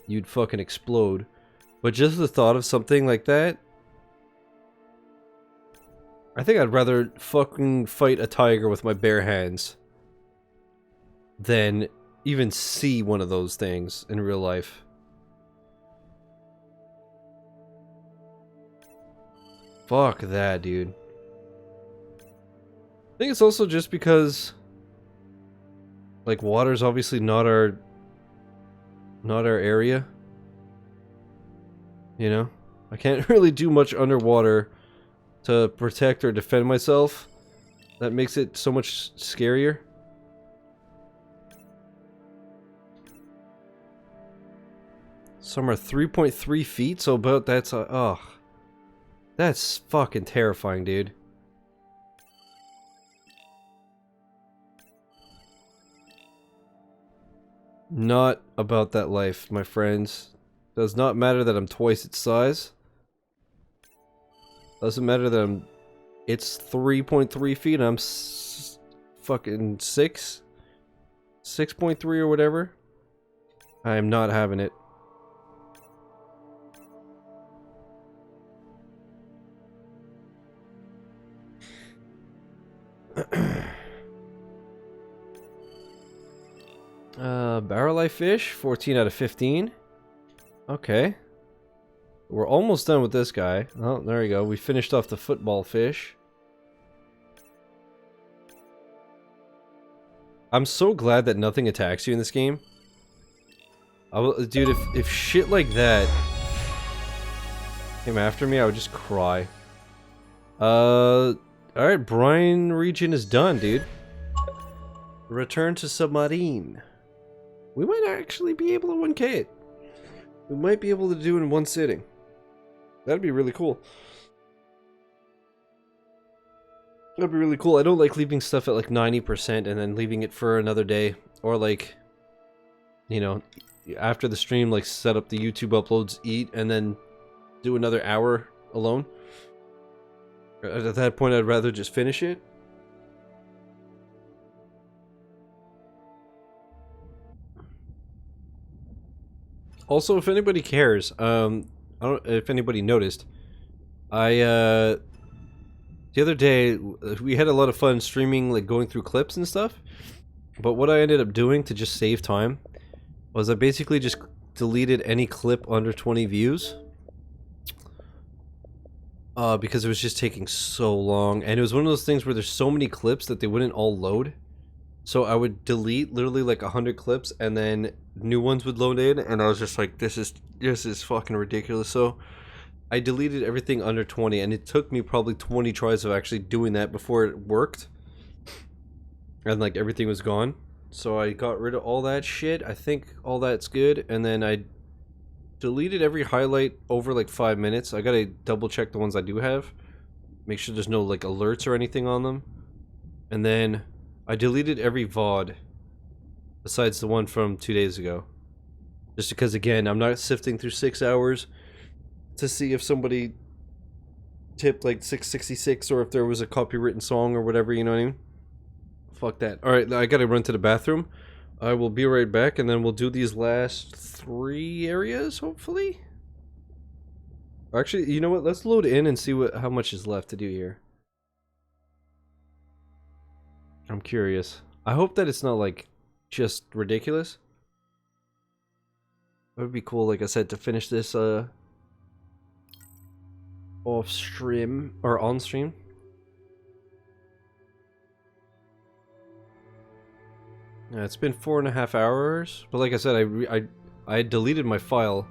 You'd fucking explode. But just the thought of something like that, I think I'd rather fucking fight a tiger with my bare hands than even see one of those things in real life. Fuck that, dude. I think it's also just because, like, water's obviously not our area. You know? I can't really do much underwater to protect or defend myself. That makes it so much scarier. Some are 3.3 feet, so about that's oh. That's fucking terrifying, dude. Not about that life, my friends. Does not matter that I'm twice its size. Doesn't matter that it's 3.3 feet and I'm fucking 6.3 or whatever. I am not having it. Barrel life fish, 14 out of 15. Okay. We're almost done with this guy. Oh, there we go. We finished off the football fish. I'm so glad that nothing attacks you in this game. Dude, if shit like that came after me, I would just cry. Alright, BRINE region is done, dude. Return to submarine. We might actually be able to 1K it. We might be able to do it in one sitting. That'd be really cool. That'd be really cool. I don't like leaving stuff at like 90% and then leaving it for another day. Or like, you know, after the stream, like set up the YouTube uploads, eat, and then do another hour alone. At that point, I'd rather just finish it. Also, if anybody cares, I don't know if anybody noticed, the other day, we had a lot of fun streaming, like going through clips and stuff, but what I ended up doing to just save time was I basically just deleted any clip under 20 views, because it was just taking so long, and it was one of those things where there's so many clips that they wouldn't all load, So I would delete literally like 100 clips, and then new ones would load in, and I was just like, this is fucking ridiculous. So I deleted everything under 20, and it took me probably 20 tries of actually doing that before it worked, and like everything was gone. So I got rid of all that shit. I think all that's good, and then I deleted every highlight over like 5 minutes. I gotta double check the ones I do have, make sure there's no like alerts or anything on them, and then I deleted every VOD besides the one from 2 days ago. Just because, again, I'm not sifting through 6 hours to see if somebody tipped like 666 or if there was a copywritten song or whatever, you know what I mean? Fuck that. Alright, I gotta run to the bathroom. I will be right back, and then we'll do these last 3 areas, hopefully? Actually, you know what? Let's load in and see how much is left to do here. I'm curious. I hope that it's not like just ridiculous. It would be cool, like I said, to finish this off stream or on stream. Yeah, it's been 4.5 hours, but like I said, I deleted my file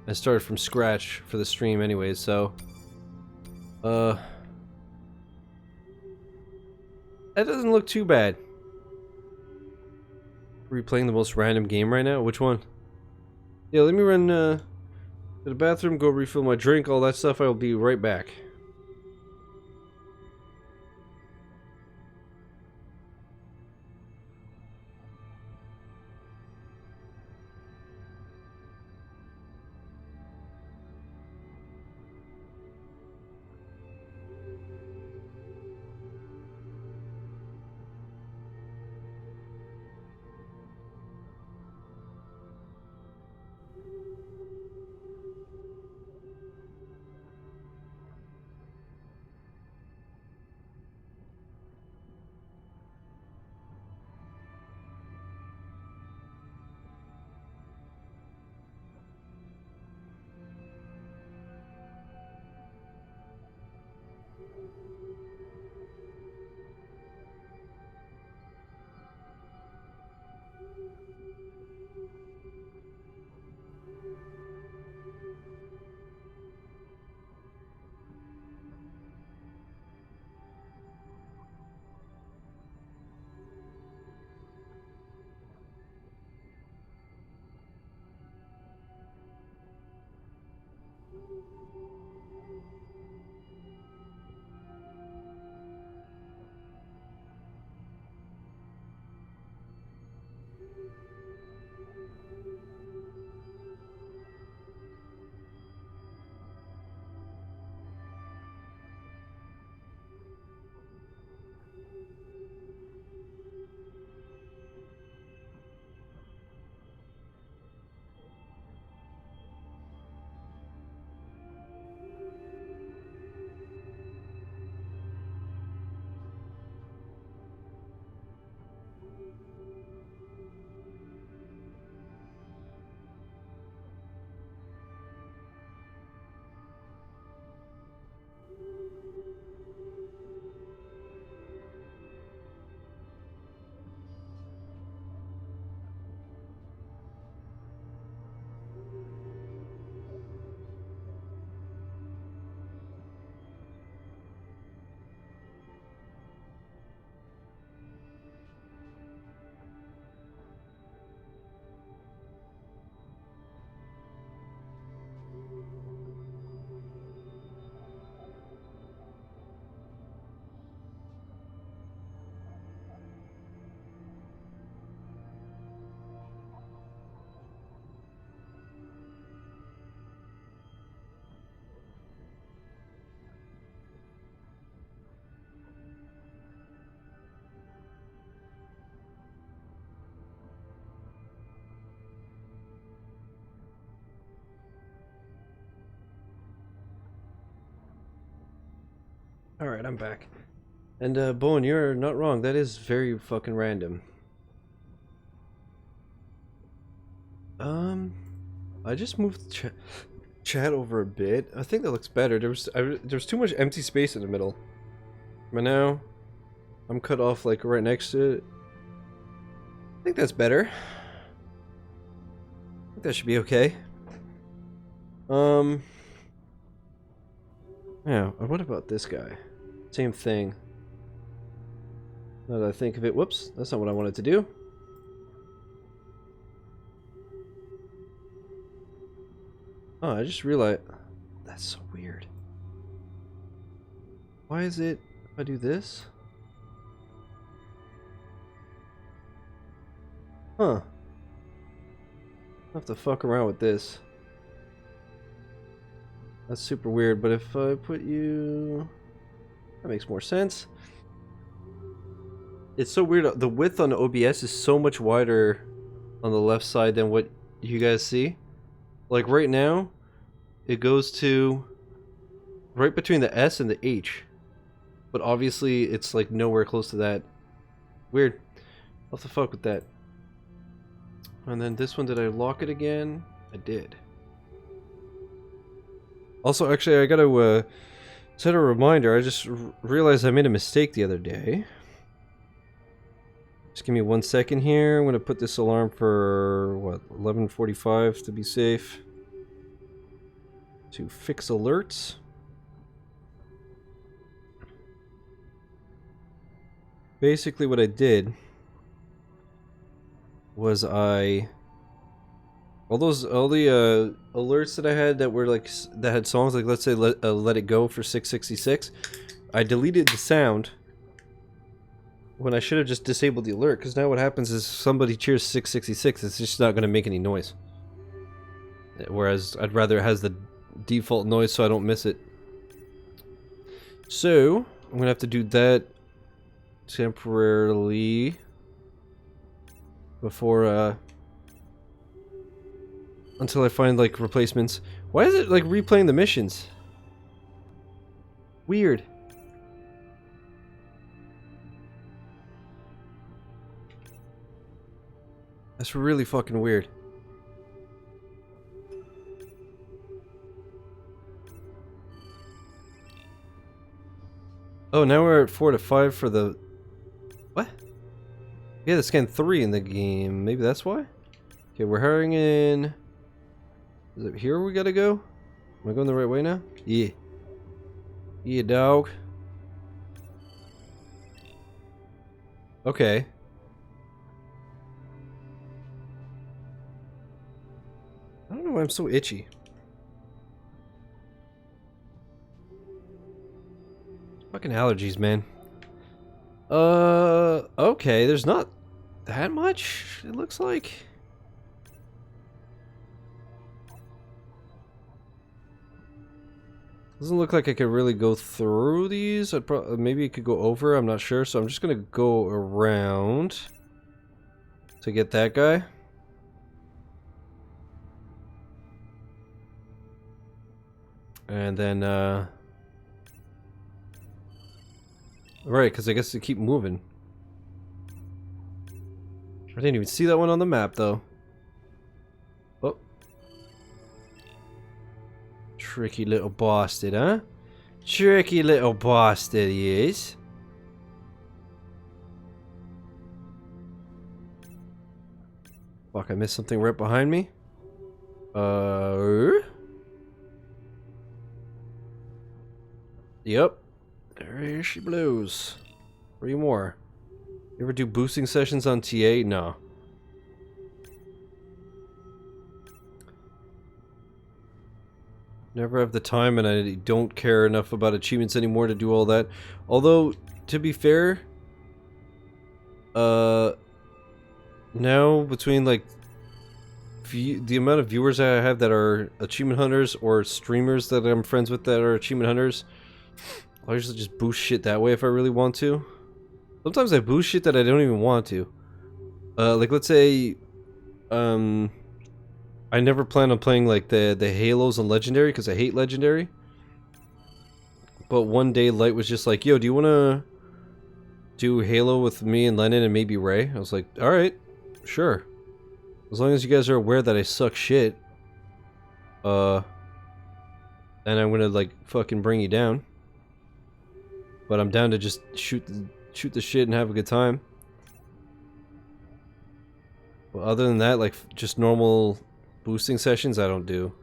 and started from scratch for the stream anyways, so that doesn't look too bad. Are we playing the most random game right now? Which one? Yeah, let me run to the bathroom, go refill my drink, all that stuff. I'll be right back. Alright, I'm back. And, Bowen, you're not wrong. That is very fucking random. I just moved chat over a bit. I think that looks better. There's too much empty space in the middle. But now, I'm cut off, like, right next to it. I think that's better. I think that should be okay. Yeah, what about this guy? Same thing. Now that I think of it, whoops, that's not what I wanted to do. Oh, I just realized, that's so weird. Why is it, if I do this? Huh. I'll have to fuck around with this. That's super weird, but if I put you... That makes more sense. It's so weird. The width on OBS is so much wider on the left side than what you guys see. Like right now, it goes to right between the S and the H. But obviously, it's like nowhere close to that. Weird. I'll have to fuck with that. And then this one, did I lock it again? I did. Also, actually, I gotta set a reminder. I just realized I made a mistake the other day. Just give me 1 second here. I'm gonna put this alarm for, what, 11:45 to be safe. To fix alerts. Basically what I did was all the alerts that I had that were like, that had songs like, let's say Let It Go for 666, I deleted the sound when I should have just disabled the alert, because now what happens is somebody cheers 666, it's just not going to make any noise. Whereas I'd rather it has the default noise so I don't miss it. So I'm going to have to do that temporarily before until I find like replacements. Why is it like replaying the missions? Weird. That's really fucking weird. Oh, now we're at 4 to 5 for the... What? Yeah, the scan 3 in the game. Maybe that's why? Okay, we're hiring in... Is it here we gotta go? Am I going the right way now? Yeah. Yeah, dog. Okay. I don't know why I'm so itchy. Fucking allergies, man. Okay, there's not that much, it looks like. Doesn't look like I could really go through these. I'd maybe it could go over, I'm not sure. So I'm just gonna go around to get that guy. And then, right, because I guess they keep moving. I didn't even see that one on the map, though. Oh. Tricky little bastard, huh? Tricky little bastard he is. Fuck, I missed something right behind me. Yep. There she blows. 3 more. You ever do boosting sessions on TA? No. Never have the time, and I don't care enough about achievements anymore to do all that. Although, to be fair, now between like the amount of viewers I have that are achievement hunters or streamers that I'm friends with that are achievement hunters, I'll usually just boost shit that way if I really want to. Sometimes I boost shit that I don't even want to. Like let's say, I never plan on playing like the Halos on Legendary because I hate Legendary. But one day Light was just like, yo, do you want to do Halo with me and Lennon and maybe Ray? I was like, alright, sure. As long as you guys are aware that I suck shit. Then I'm gonna like fucking bring you down. But I'm down to just shoot the shit and have a good time. But other than that, like just normal boosting sessions, I don't do.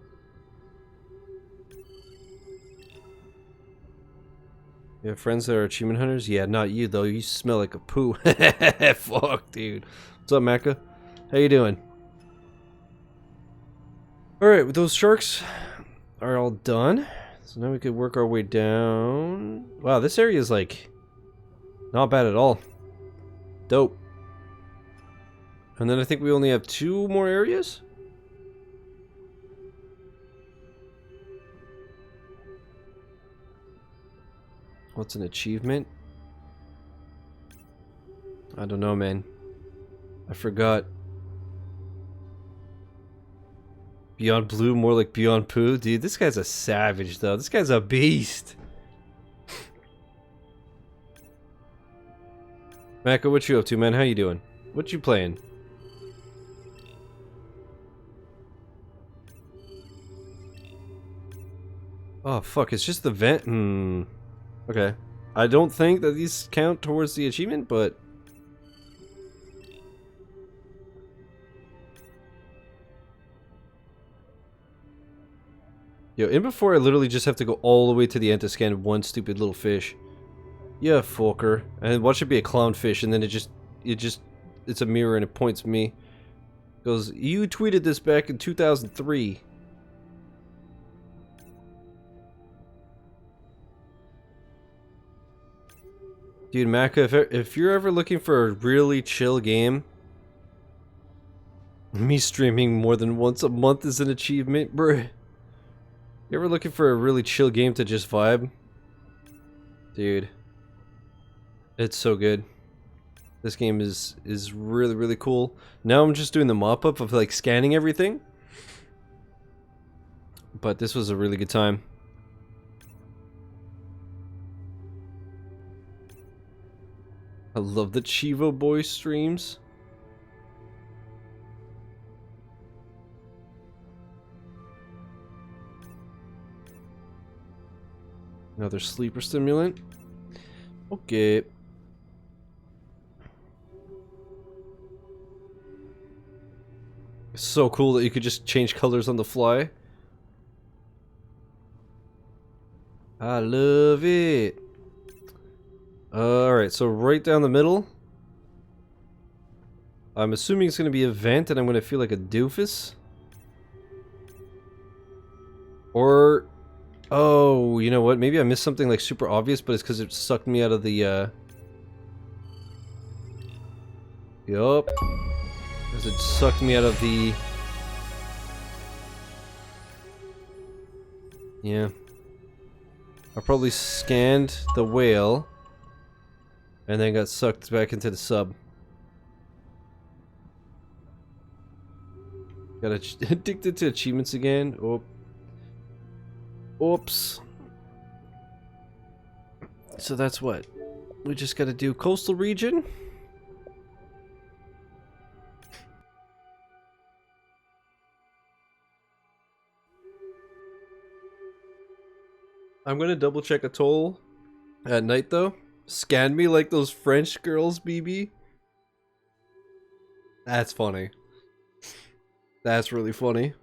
You have friends that are achievement hunters? Yeah, not you though. You smell like a poo. Fuck, dude. What's up, Macca? How you doing? Alright, those sharks are all done. So now we could work our way down. Wow, this area is like not bad at all. Dope. And then I think we only have 2 more areas? What's an achievement? I don't know, man. I forgot. Beyond blue, more like beyond poo? Dude, this guy's a savage, though. This guy's a beast. Mako, what you up to, man? How you doing? What you playing? Oh, fuck. It's just the vent. Okay. I don't think that these count towards the achievement, but... Yo, in before I literally just have to go all the way to the end to scan one stupid little fish. Yeah, fucker. And watch it be a clownfish, and then it's a mirror and it points at me. Goes, you tweeted this back in 2003. Dude, Macca, if you're ever looking for a really chill game, me streaming more than once a month is an achievement, bruh. You ever looking for a really chill game to just vibe? Dude. It's so good. This game is really, really cool. Now I'm just doing the mop-up of like scanning everything. But this was a really good time. I love the Chivo Boy streams. Another sleeper stimulant. Okay. It's so cool that you could just change colors on the fly. I love it. Alright, so right down the middle. I'm assuming it's going to be a vent and I'm going to feel like a doofus. Or... Oh, you know what? Maybe I missed something like super obvious, but it's because it sucked me out of the, Yup. Because it sucked me out of the... Yeah. I probably scanned the whale, and then got sucked back into the sub. Got addicted to achievements again. Oh. Oops. So that's what? We just gotta do coastal region? I'm gonna double check Atoll at night though. Scan me like those French girls, BB. That's funny. That's really funny.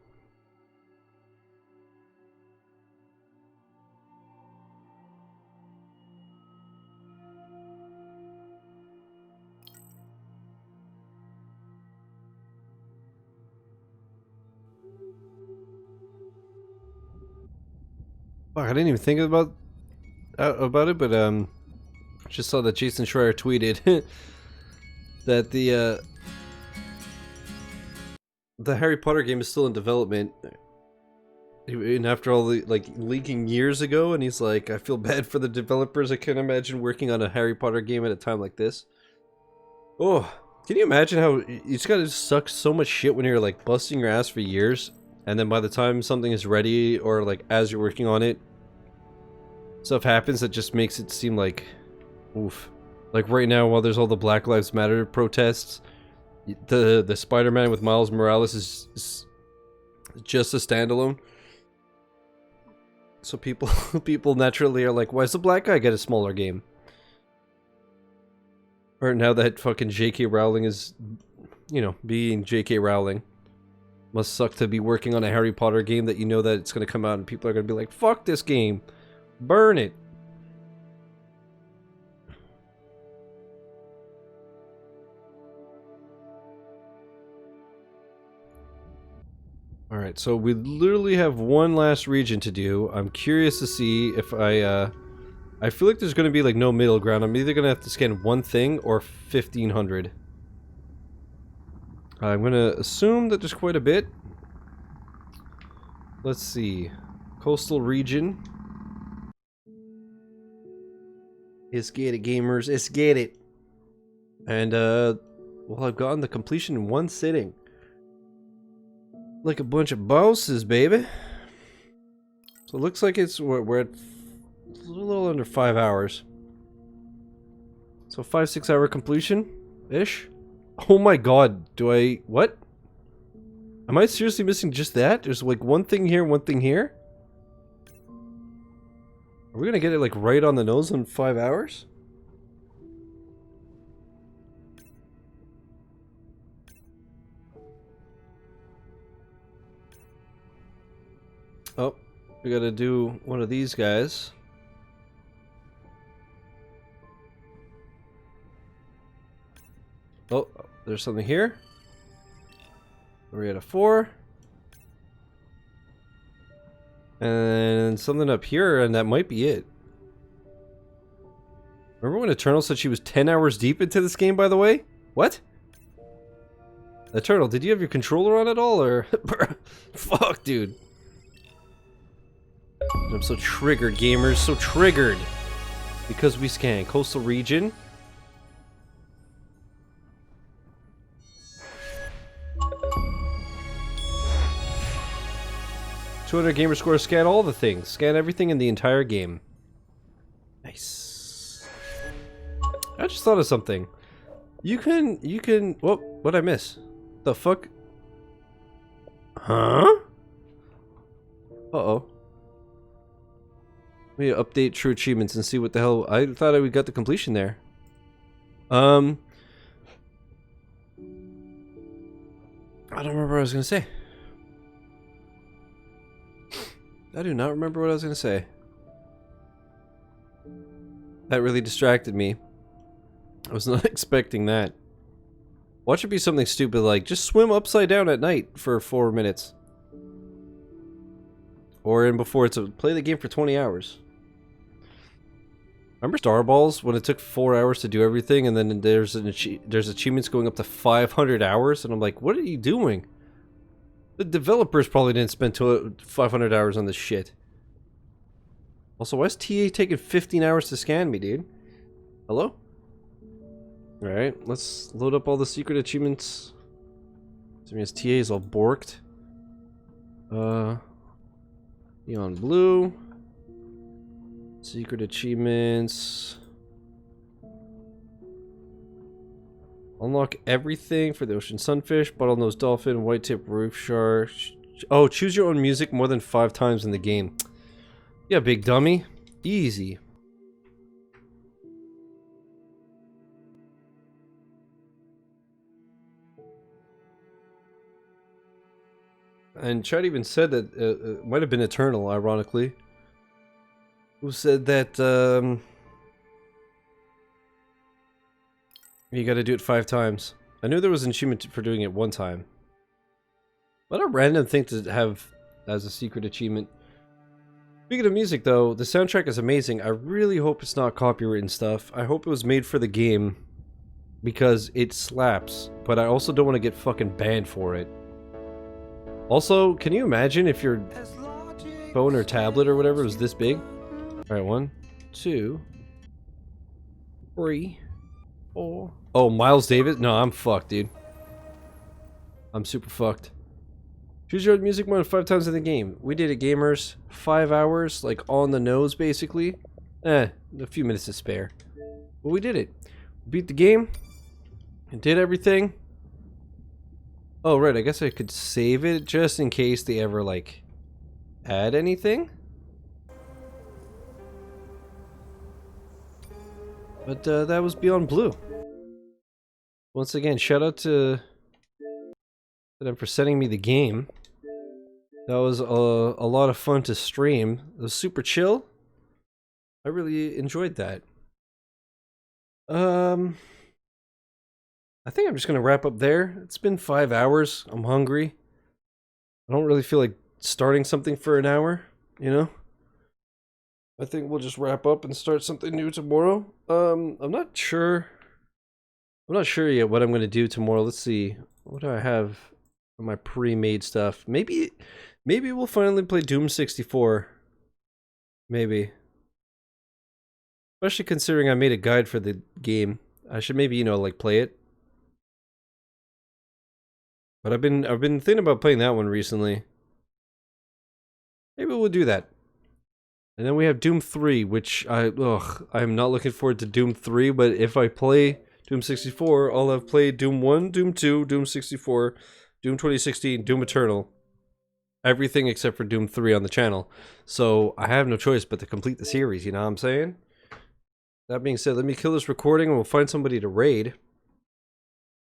Fuck, I didn't even think about it, but just saw that Jason Schreier tweeted that the Harry Potter game is still in development, and after all the like leaking years ago, and he's like, I feel bad for the developers. I can't imagine working on a Harry Potter game at a time like this. Oh, can you imagine how you just gotta suck so much shit when you're like busting your ass for years, and then by the time something is ready, or like as you're working on it, stuff happens that just makes it seem like, oof. Like right now, while there's all the Black Lives Matter protests, the Spider-Man with Miles Morales is just a standalone. So people naturally are like, why does the black guy get a smaller game? Or now that fucking J.K. Rowling is you know, being J.K. Rowling. Must suck to be working on a Harry Potter game that you know that it's going to come out and people are going to be like, fuck this game. Burn it. Alright, so we literally have one last region to do. I'm curious to see if I feel like there's going to be like no middle ground. I'm either going to have to scan one thing or 1,500. I'm going to assume that there's quite a bit. Let's see. Coastal region. Let's get it, gamers. Let's get it. And, well, I've gotten the completion in one sitting. Like a bunch of bosses, baby. So it looks like we're at a little under 5 hours. So 5-6 hour completion-ish. Oh my god, what? Am I seriously missing just that? There's like one thing here, one thing here? Are we gonna get it like right on the nose in 5 hours? Oh, we gotta do one of these guys. Oh, there's something here. We're at a 4. And something up here, and that might be it. Remember when Eternal said she was 10 hours deep into this game, by the way? What? Eternal, did you have your controller on at all, or... Fuck, dude. I'm so triggered, gamers. So triggered. Because we scan coastal region. $200 gamer score, scan all the things. Scan everything in the entire game. Nice. I just thought of something. You can, whoa, what'd I miss? The fuck? Huh? Uh-oh. Let me update true achievements and see what the hell. I thought we got the completion there. I don't remember what I was gonna say. I do not remember what I was gonna say. That really distracted me. I was not expecting that. Watch it be something stupid like just swim upside down at night for 4 minutes. Or in before it's play the game for 20 hours. Remember Star Balls when it took 4 hours to do everything, and then there's achievements going up to 500 hours, and I'm like, what are you doing? The developers probably didn't spend 500 hours on this shit. Also, why is TA taking 15 hours to scan me, dude? Hello? Alright, let's load up all the secret achievements. That means TA is all borked. Neon Blue. Secret achievements. Unlock everything for the ocean sunfish, bottlenose dolphin, white tip reef shark. Oh, choose your own music more than 5 times in the game. Yeah, big dummy. Easy. And Chad even said that it might have been Eternal, ironically, who said that you got to do it 5 times. I knew there was an achievement for doing it 1 time. What a random thing to have as a secret achievement. Speaking of music, though, the soundtrack is amazing. I really hope it's not copyright and stuff. I hope it was made for the game because it slaps. But I also don't want to get fucking banned for it. Also, can you imagine if your phone or tablet or whatever was this big? Alright, 1, 2, 3, 4. Oh, Miles Davis? No, I'm fucked, dude. I'm super fucked. Choose your own music more than 5 times in the game. We did it, gamers. 5 hours, like on the nose, basically. A few minutes to spare. But we did it. Beat the game. And did everything. Oh, right, I guess I could save it just in case they ever, like, add anything. But that was Beyond Blue. Once again, shout out to them for sending me the game. That was a lot of fun to stream. It was super chill. I really enjoyed that. I think I'm just gonna wrap up there. It's been 5 hours. I'm hungry. I don't really feel like starting something for an hour, you know? I think we'll just wrap up and start something new tomorrow. I'm not sure yet what I'm gonna do tomorrow. Let's see. What do I have for my pre-made stuff? Maybe we'll finally play Doom 64. Maybe. Especially considering I made a guide for the game. I should maybe, you know, like play it. But I've been thinking about playing that one recently. Maybe we'll do that. And then we have Doom 3, which I'm not looking forward to Doom 3, but if I play Doom 64, I'll have played Doom 1, Doom 2, Doom 64, Doom 2016, Doom Eternal. Everything except for Doom 3 on the channel. So I have no choice but to complete the series, you know what I'm saying? That being said, let me kill this recording and we'll find somebody to raid.